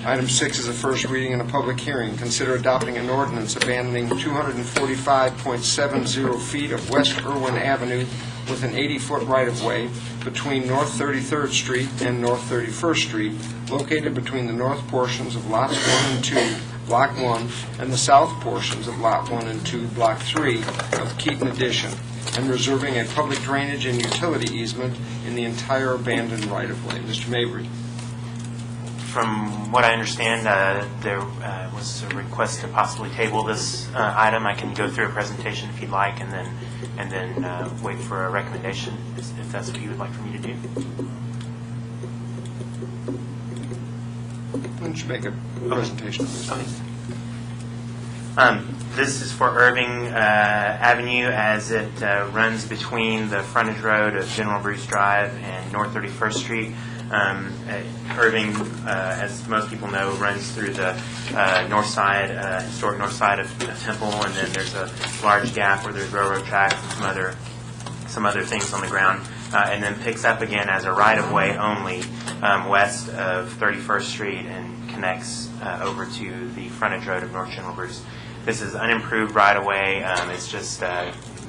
Item 6 is a first reading and a public hearing. Consider adopting an ordinance abandoning 245.70 feet of West Irwin Avenue with an 80-foot right-of-way between North 33rd Street and North 31st Street, located between the north portions of Lots 1 and 2, Block 1, and the south portions of Lot 1 and 2, Block 3 of Keaton Addition, and reserving a public drainage and utility easement in the entire abandoned right-of-way. Mr. Mabry. From what I understand, there was a request to possibly table this item. I can go through a presentation if you'd like, and then wait for a recommendation, if that's what you would like for me to do. Why don't you make a presentation of this? This is for Irving Avenue as it runs between the frontage road of General Bruce Drive and North 31st Street. Irving, as most people know, runs through the north side, historic north side of Temple, and then there's a large gap where there's railroad tracks and some other things on the ground, and then picks up again as a right-of-way only west of 31st Street and connects over to the frontage road of North General Bruce. This is unimproved right-of-way. It's just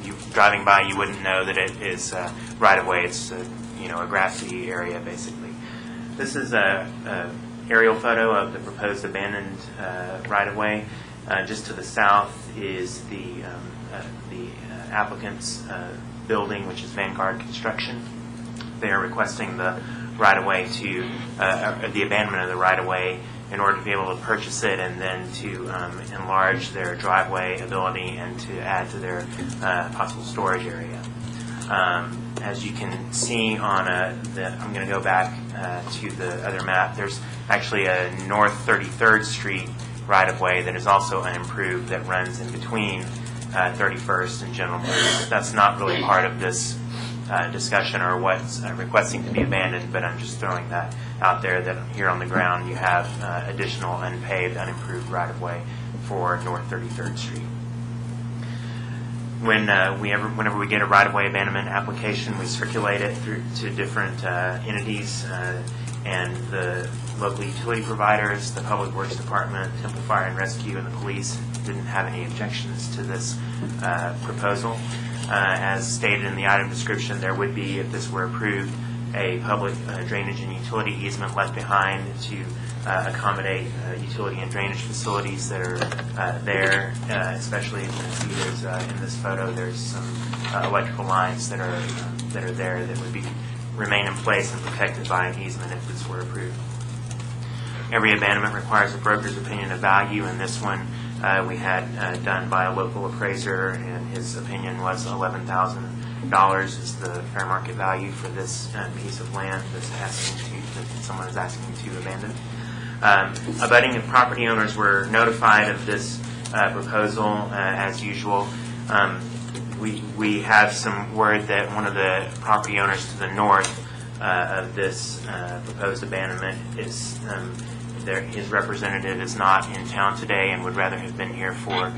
you driving by, you wouldn't know that it is right-of-way. It's a grassy area basically. This is a aerial photo of the proposed abandoned right-of-way. Just to the south is the applicant's building, which is Vanguard Construction. They are requesting the right-of-way to the abandonment of the right-of-way in order to be able to purchase it and then to enlarge their driveway ability and to add to their possible storage area. As you can see on I'm going to go back to the other map. There's actually a North 33rd Street right-of-way that is also unimproved that runs in between 31st and General Bruce. That's not really part of this discussion or what's requesting to be abandoned, but I'm just throwing that out there that here on the ground you have additional unpaved, unimproved right-of-way for North 33rd Street. Whenever we get a right-of-way abandonment application, we circulate it through to different entities and the local utility providers, the Public Works Department, Temple Fire and Rescue, and the police didn't have any objections to this proposal. As stated in the item description, there would be, if this were approved, a public drainage and utility easement left behind to accommodate utility and drainage facilities that are there, especially you can see there's in this photo there's some electrical lines that are there that would remain in place and protected by an easement if this were approved. Every abandonment requires a broker's opinion of value, and this one we had done by a local appraiser, and his opinion was $11,000 is the fair market value for this piece of land that someone is asking to abandon. Abutting and property owners were notified of this proposal as usual. We have some word that one of the property owners to the north of this proposed abandonment is his representative is not in town today and would rather have been here for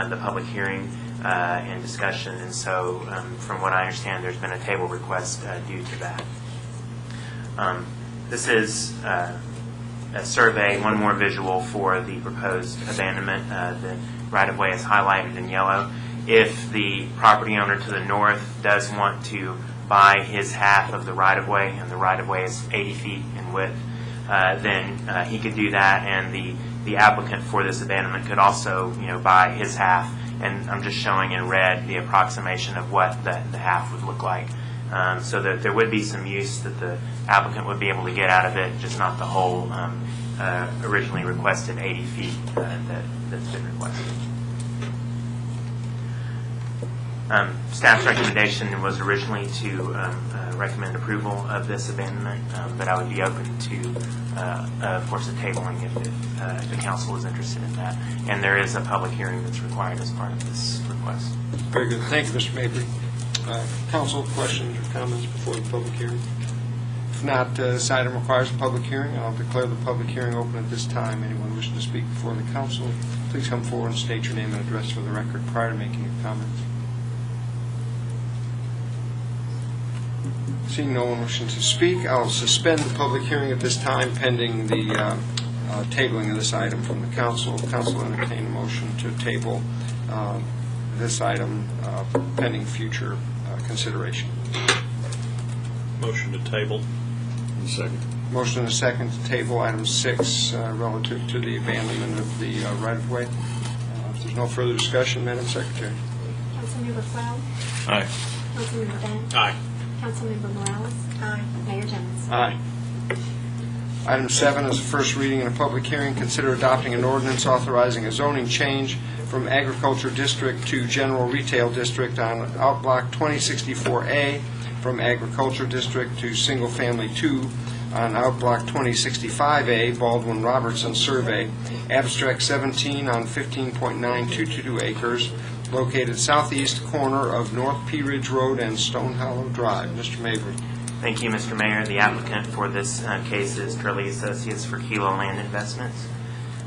the public hearing and discussion. And so, from what I understand, there's been a table request due to that. This is a survey, one more visual for the proposed abandonment. The right-of-way is highlighted in yellow. If the property owner to the north does want to buy his half of the right-of-way, and the right-of-way is 80 feet in width, then he could do that, and the applicant for this abandonment could also, buy his half. And I'm just showing in red the approximation of what the half would look like, so that there would be some use that the applicant would be able to get out of it, just not the whole originally requested 80 feet that's been requested. Staff's recommendation was originally to recommend approval of this abandonment, but I would be open to, of course, a tabling if the council is interested in that. And there is a public hearing that's required as part of this request. Very good. Thank you, Mr. Mabry. Council, questions or comments before the public hearing? If not, this item requires a public hearing. I'll declare the public hearing open at this time. Anyone wishing to speak before the council, please come forward and state your name and address for the record prior to making your comments. Seeing no one wishing to speak, I'll suspend the public hearing at this time pending the tabling of this item from the council. Council entertain a motion to table this item pending future consideration. Motion to table. Second. Motion and a second to table item 6 relative to the abandonment of the right-of-way. If there's no further discussion, Madam Secretary. Councilmember Cloud? Aye. Councilmember Bent? Aye. Councilmember Morales? Aye. Mayor Jones? Aye. Item 7 is a first reading and a public hearing. Consider adopting an ordinance authorizing a zoning change from agriculture district to general retail district on Outblock 2064A, from agriculture district to single family 2 on Outblock 2065A, Baldwin Robertson Survey, Abstract 17 on 15.9222 acres, located southeast corner of North Pea Ridge Road and Stone Hollow Drive. Mr. Mabry. Thank you, Mr. Mayor. The applicant for this case is Curley Associates for Kilo Land Investments.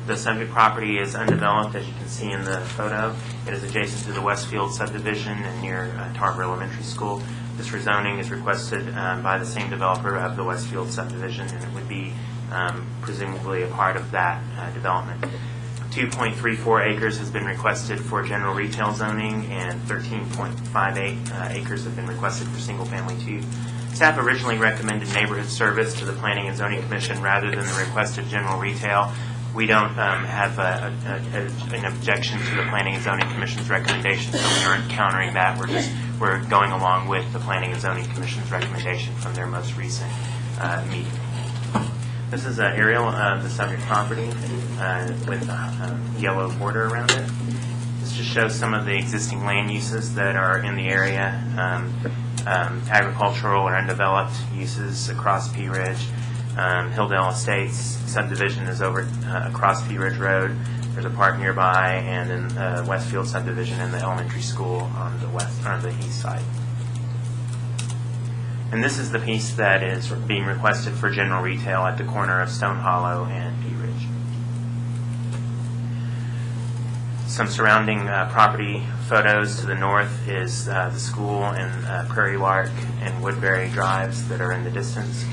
The subject property is undeveloped, as you can see in the photo. It is adjacent to the Westfield subdivision and near Tarver Elementary School. This rezoning is requested by the same developer of the Westfield subdivision, and it would be presumably a part of that development. 2.34 acres has been requested for general retail zoning, and 13.58 acres have been requested for single-family 2. Staff originally recommended neighborhood service to the Planning and Zoning Commission rather than the requested general retail. We don't have an objection to the Planning and Zoning Commission's recommendation, so we aren't countering that. We're going along with the Planning and Zoning Commission's recommendation from their most recent meeting. This is an aerial of the subject property with a yellow border around it. This just shows some of the existing land uses that are in the area. Agricultural or undeveloped uses across Pea Ridge. Hilldale Estates subdivision is over across Pea Ridge Road. There's a park nearby, and then Westfield subdivision and the elementary school on the east side. And this is the piece that is being requested for general retail at the corner of Stone Hollow and Pea Ridge. Some surrounding property photos. To the north is the school and Prairie Lark and Woodbury Drives that are in the distance.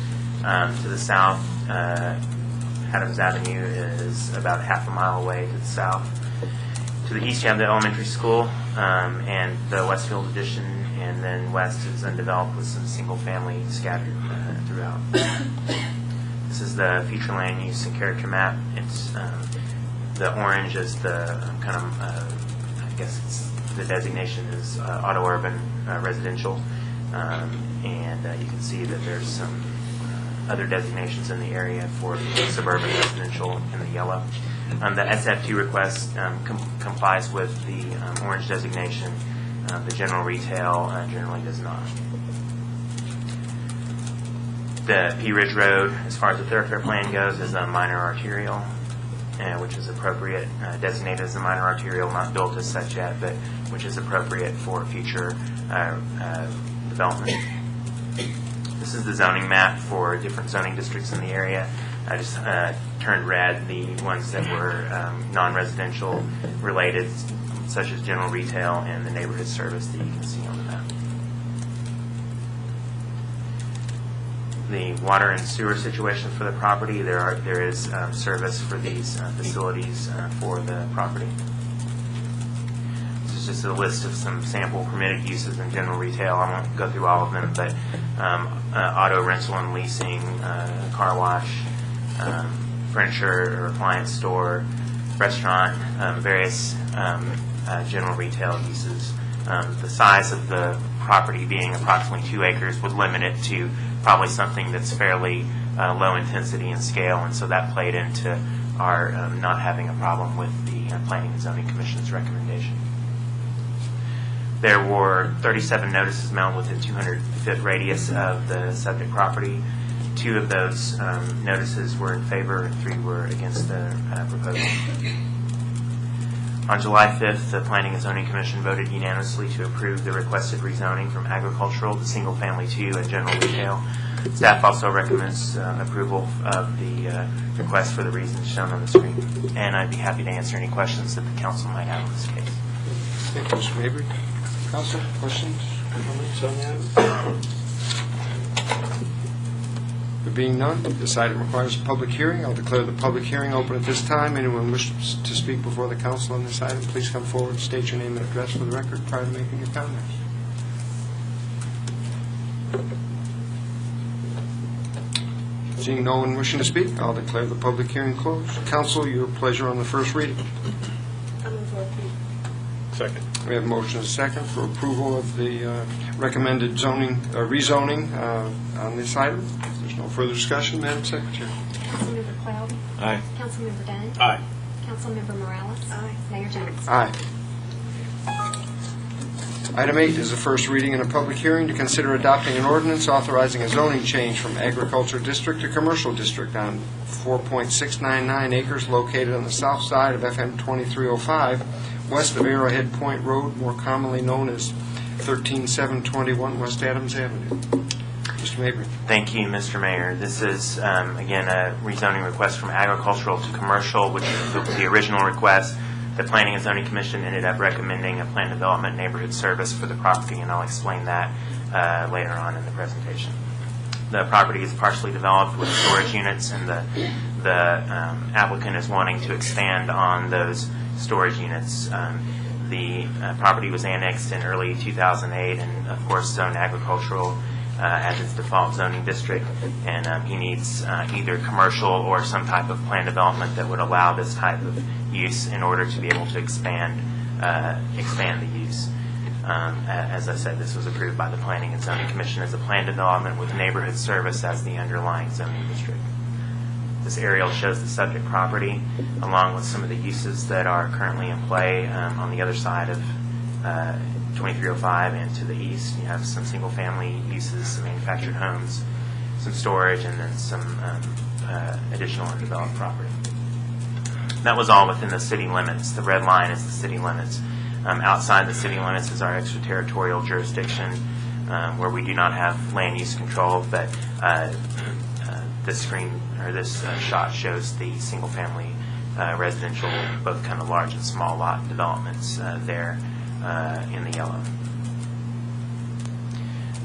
To the south, Adams Avenue is about half a mile away to the south. To the east, you have the elementary school and the Westfield addition, and then west is undeveloped with some single-family scattered throughout. This is the future land use and character map. It's the orange is the kind of, I guess it's, the designation is auto-urban residential, and you can see that there's some other designations in the area for suburban residential in the yellow. The SF2 request complies with the orange designation. The general retail generally does not. The Pea Ridge Road, as far as the thoroughfare plan goes, is a minor arterial, which is appropriate, designated as a minor arterial, not built as such yet, but which is appropriate for future development. This is the zoning map for different zoning districts in the area. I just turned red the ones that were non-residential related, such as general retail and the neighborhood service that you can see on the map. The water and sewer situation for the property, there is service for these facilities for the property. This is just a list of some sample permitted uses in general retail. I won't go through all of them, but auto rental and leasing, car wash, furniture or appliance store, restaurant, various general retail uses. The size of the property being approximately 2 acres would limit it to probably something that's fairly low intensity and scale, and so that played into our not having a problem with the Planning and Zoning Commission's recommendation. There were 37 notices mailed within 200-foot radius of the subject property. 2 of those notices were in favor and 3 were against the proposal. On July 5th, the Planning and Zoning Commission voted unanimously to approve the requested rezoning from agricultural to single-family 2 and general retail. Staff also recommends approval of the request for the reasons shown on the screen. And I'd be happy to answer any questions that the council might have on this case. Thank you, Mr. Mabry. Council, questions, comments on that? There being none, this item requires a public hearing. I'll declare the public hearing open at this time. Anyone wishes to speak before the council on this item, please come forward and state your name and address for the record prior to making your comments. Seeing no one wishing to speak, I'll declare the public hearing closed. Council, your pleasure on the first reading. Second. We have a motion and a second for approval of the recommended zoning rezoning on this item. If there's no further discussion, Madam Secretary. Councilmember Cloud? Aye. Councilmember Dunn? Aye. Councilmember Morales? Aye. Mayor Jones? Aye. Item 8 is a first reading and a public hearing to consider adopting an ordinance authorizing a zoning change from agriculture district to commercial district on 4.699 acres located on the south side of FM 2305, west of Arrowhead Point Road, more commonly known as 13721 West Adams Avenue. Mr. Mabry. Thank you, Mr. Mayor. This is, again, a rezoning request from agricultural to commercial, which is the original request. The Planning and Zoning Commission ended up recommending a plan development neighborhood service for the property, and I'll explain that later on in the presentation. The property is partially developed with storage units, and the applicant is wanting to expand on those storage units. The property was annexed in early 2008 and, of course, zoned agricultural as its default zoning district, and he needs either commercial or some type of plan development that would allow this type of use in order to be able to expand the use. As I said, this was approved by the Planning and Zoning Commission as a plan development with neighborhood service as the underlying zoning district. This aerial shows the subject property along with some of the uses that are currently in play on the other side of 2305 and to the east. You have some single-family uses, some manufactured homes, some storage, and then some additional undeveloped property. That was all within the city limits. The red line is the city limits. Outside the city limits is our extraterritorial jurisdiction. where we do not have land use control, but this screen or this shot shows the single-family residential, both kind of large and small lot developments there in the yellow.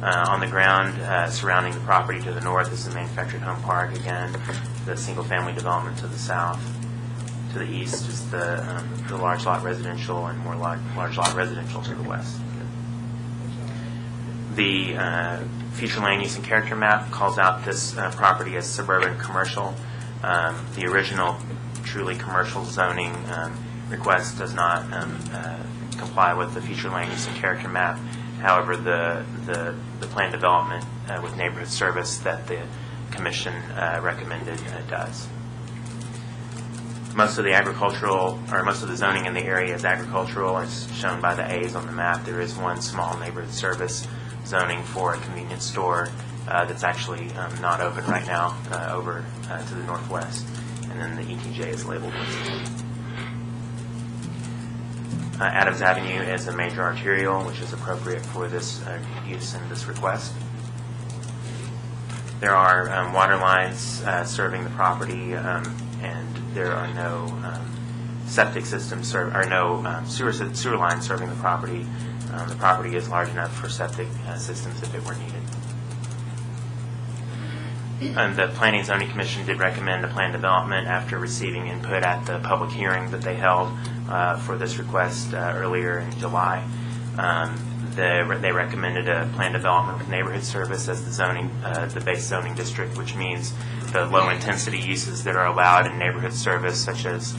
On the ground surrounding the property to the north is the manufactured home park. Again, the single-family development to the south. To the east is the large lot residential and more large lot residential to the west. The future land use and character map calls out this property as suburban commercial. The original truly commercial zoning request does not comply with the future land use and character map. However, the planned development with neighborhood service that the commission recommended does. Most of the agricultural, or most of the zoning in the area is agricultural, as shown by the A's on the map. There is one small neighborhood service zoning for a convenience store that's actually not open right now over to the northwest, and then the ETJ is labeled with Adams Avenue is a major arterial, which is appropriate for this use and this request. There are water lines serving the property, and there are no septic systems or no sewer lines serving the property. The property is large enough for septic systems if it were needed. And the Planning and Zoning Commission did recommend a plan development after receiving input at the public hearing that they held for this request earlier in July. They recommended a plan development with neighborhood service as the base zoning district, which means the low intensity uses that are allowed in neighborhood service, such as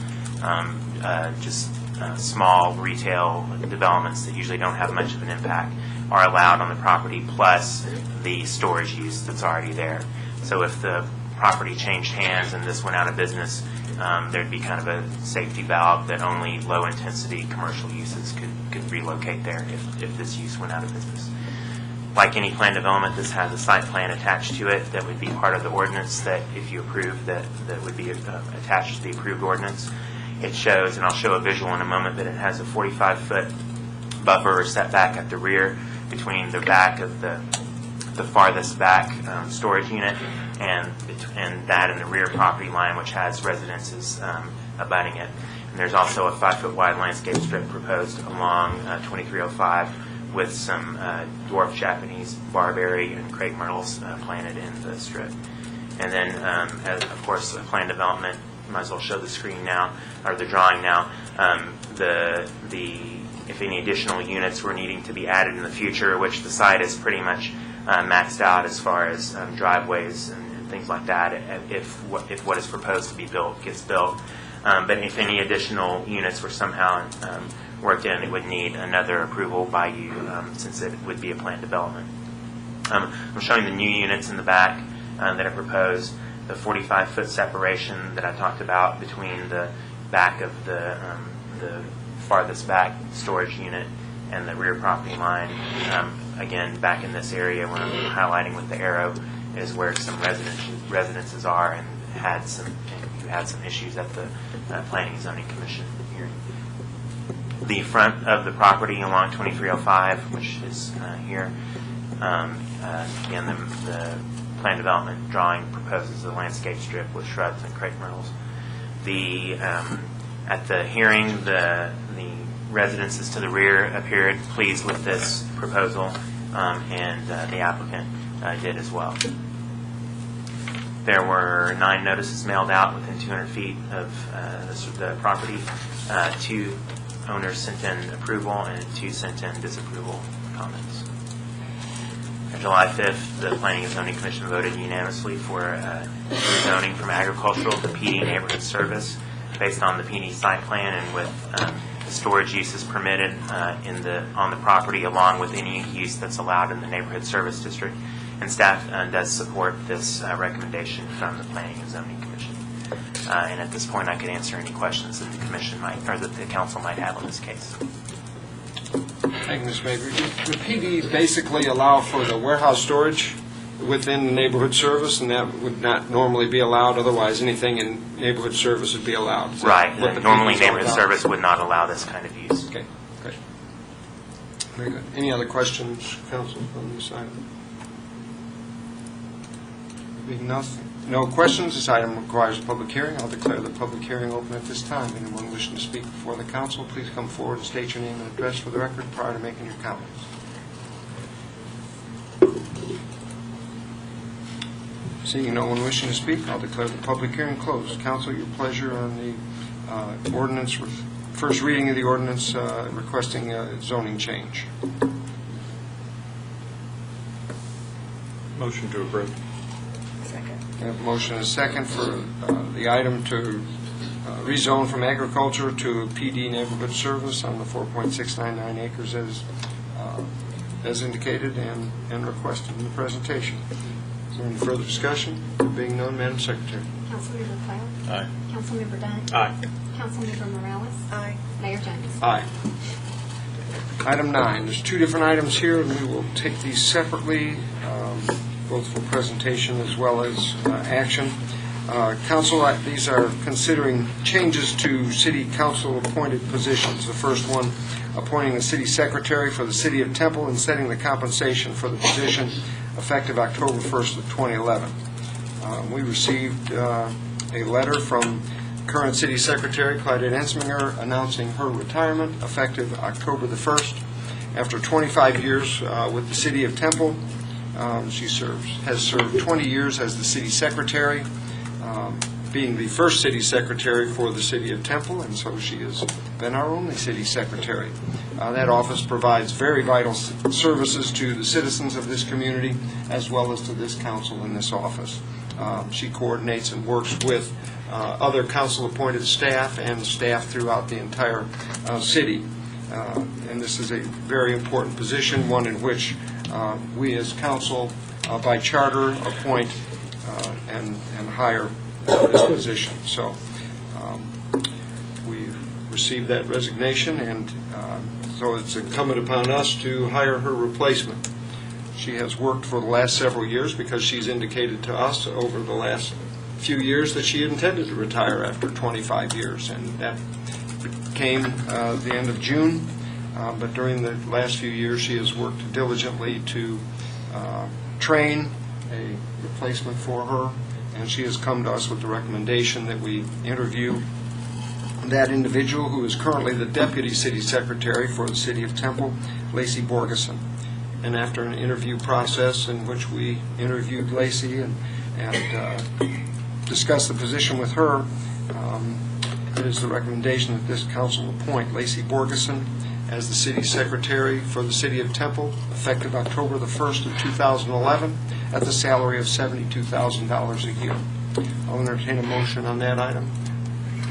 small retail developments that usually don't have much of an impact, are allowed on the property, plus the storage use that's already there. So if the property changed hands and this went out of business, there'd be kind of a safety valve that only low-intensity commercial uses could relocate there if this use went out of business. Like any planned development, this has a site plan attached to it that would be part of the ordinance that, if you approve, that would be attached to the approved ordinance. It shows, and I'll show a visual in a moment, that it has a 45-foot buffer or setback at the rear between the back of the farthest back storage unit and that in the rear property line, which has residences abutting it. And there's also a 5-foot wide landscape strip proposed along 2305 with some dwarf Japanese barberry and crepe myrtles planted in the strip. And then, of course, a planned development. Might as well show the screen now, or the drawing now. If any additional units were needing to be added in the future, which the site is pretty much maxed out as far as driveways and things like that, if what is proposed to be built gets built. But if any additional units were somehow worked in, it would need another approval by you, since it would be a planned development. I'm showing the new units in the back that are proposed. The 45-foot separation that I talked about between the back of the farthest back storage unit and the rear property line. Again, back in this area where I'm highlighting with the arrow is where some residences are, and you had some issues at the Planning and Zoning Commission hearing. The front of the property along 2305, which is here, again, the plan development drawing proposes a landscape strip with shrubs and crepe myrtles. At the hearing, the residences to the rear appeared pleased with this proposal, and the applicant did as well. There were 9 notices mailed out within 200 feet of the property. 2 owners sent in approval and 2 sent in disapproval comments. On July 5th, the Planning and Zoning Commission voted unanimously for rezoning from agricultural to PD neighborhood service based on the PD site plan and with storage uses permitted on the property, along with any use that's allowed in the neighborhood service district. And staff does support this recommendation from the Planning and Zoning Commission. And at this point, I could answer any questions that the commission that the council might have on this case. Thank you, Ms. Mabry. The PD basically allow for the warehouse storage within the neighborhood service, and that would not normally be allowed. Otherwise, anything in neighborhood service would be allowed. Right. Normally, neighborhood service would not allow this kind of use. Okay, great. Very good. Any other questions, council, on this item? Being no questions, this item requires a public hearing. I'll declare the public hearing open at this time. Anyone wishing to speak before the council, please come forward and state your name and address for the record prior to making your comments. Seeing no one wishing to speak, I'll declare the public hearing closed. Council, your pleasure on the ordinance, first reading of the ordinance requesting a zoning change. Motion to approve. Second. We have a motion and a second for the item to rezone from agriculture to PD neighborhood service on the 4.699 acres as indicated and requested in the presentation. Is there any further discussion? There being none, Madam Secretary. Councilmember Cloud? Aye. Councilmember Dunn? Aye. Councilmember Morales? Aye. Mayor Jones? Aye. Item 9. There's two different items here, and we will take these separately, both for presentation as well as action. Council, these are considering changes to city council appointed positions. The first one, appointing the city secretary for the city of Temple and setting the compensation for the position effective October 1st of 2011. We received a letter from current city secretary Claudette Ensminger announcing her retirement effective October the 1st. After 25 years with the city of Temple, she has served 20 years as the city secretary, being the first city secretary for the city of Temple, and so she has been our only city secretary. That office provides very vital services to the citizens of this community as well as to this council in this office. She coordinates and works with other council-appointed staff and staff throughout the entire city. And this is a very important position, one in which we as council, by charter, appoint and hire this position. So we've received that resignation, and so it's incumbent upon us to hire her replacement. She has worked for the last several years because she's indicated to us over the last few years that she intended to retire after 25 years, and that came the end of June. But during the last few years, she has worked diligently to train a replacement for her, and she has come to us with the recommendation that we interview that individual who is currently the deputy city secretary for the city of Temple, Lacey Borgeson. And after an interview process in which we interviewed Lacey and discussed the position with her, it is the recommendation that this council appoint Lacey Borgeson as the city secretary for the city of Temple, effective October the 1st of 2011, at the salary of $72,000 a year. I'll entertain a motion on that item.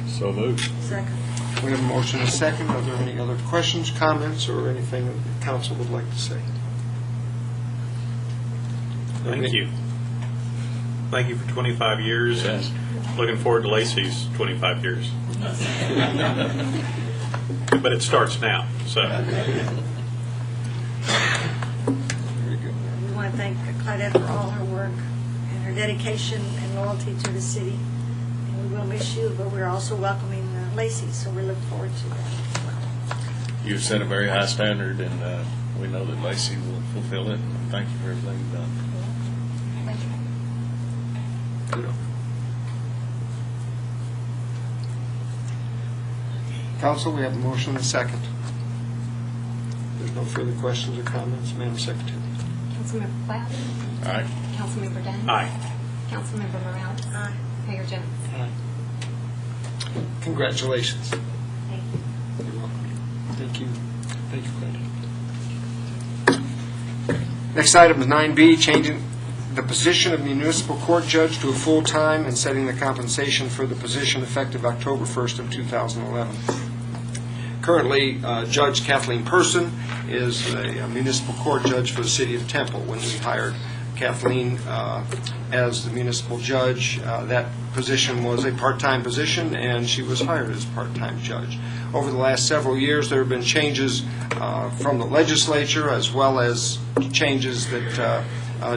So moved. Second. We have a motion and a second. Are there any other questions, comments, or anything that the council would like to say? Thank you. Thank you for 25 years, and looking forward to Lacey's 25 years. But it starts now, so. Very good. We want to thank Claudette for all her work and her dedication and loyalty to the city. And we will miss you, but we're also welcoming Lacey, so we look forward to that as well. You've set a very high standard, and we know that Lacey will fulfill it. Thank you for everything you've done. Thank you. Good. Council, we have a motion and a second. There's no further questions or comments. Madam Secretary. Councilmember Cloud? All right. Councilmember Dunn? Aye. Councilmember Morales? Aye. Mayor Jones? Congratulations. Thank you. You're welcome. Thank you. Thank you, Glenda. Next item is 9B, changing the position of municipal court judge to a full-time and setting the compensation for the position effective October 1st of 2011. Currently, Judge Kathleen Person is a municipal court judge for the city of Temple. When we hired Kathleen as the municipal judge, that position was a part-time position, and she was hired as part-time judge. Over the last several years, there have been changes from the legislature, as well as changes that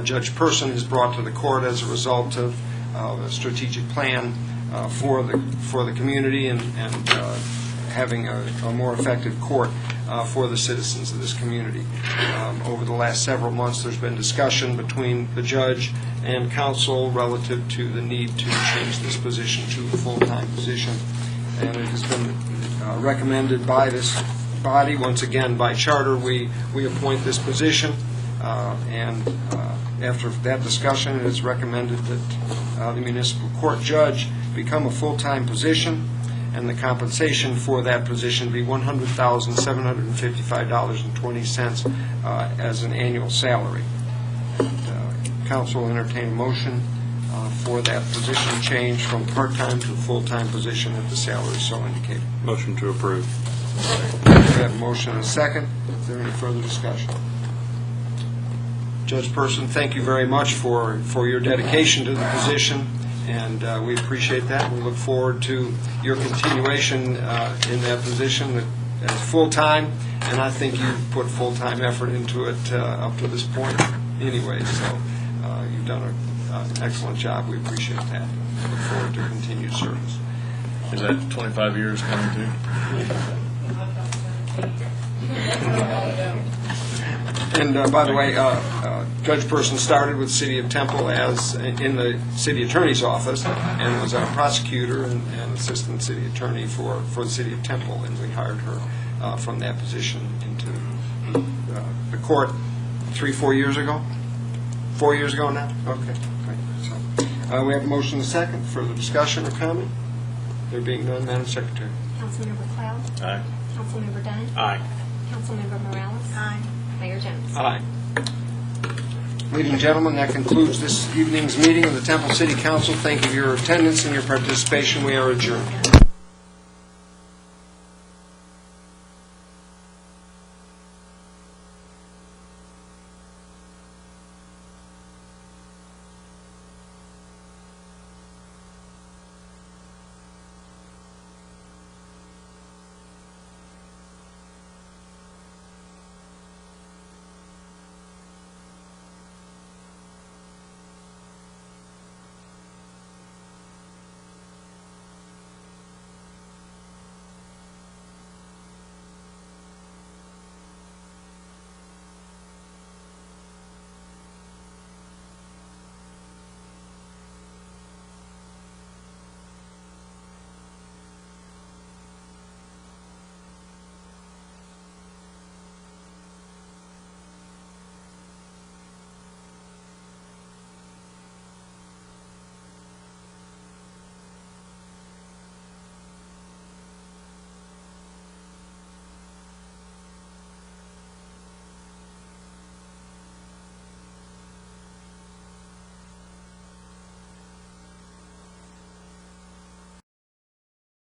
Judge Person has brought to the court as a result of a strategic plan for the community and having a more effective court. for the citizens of this community. Over the last several months, there's been discussion between the judge and council relative to the need to change this position to a full-time position. And it has been recommended by this body, once again by charter, we appoint this position. And after that discussion, it is recommended that the municipal court judge become a full-time position, and the compensation for that position be $100,755.20 as an annual salary. Council will entertain a motion for that position change from part-time to full-time position at the salary so indicated. Motion to approve. We have a motion and a second. Is there any further discussion? Judge Person, thank you very much for your dedication to the position, and we appreciate that. We look forward to your continuation in that position as full-time, and I think you've put full-time effort into it up to this point anyway, so you've done an excellent job. We appreciate that. We look forward to continued service. Is that 25 years coming too? And by the way, Judge Person started with City of Temple as in the city attorney's office and was our prosecutor and assistant city attorney for the City of Temple, and we hired her from that position into the court 3-4 years ago. 4 years ago now? Okay. Great. So, we have a motion and a second. Further discussion or comment? There being none, Madam Secretary. Councilmember Cloud? Aye. Councilmember Dunn? Aye. Councilmember Morales? Aye. Mayor Jones? Aye. Ladies and gentlemen, that concludes this evening's meeting of the Temple City Council. Thank you for your attendance and your participation. We are adjourned.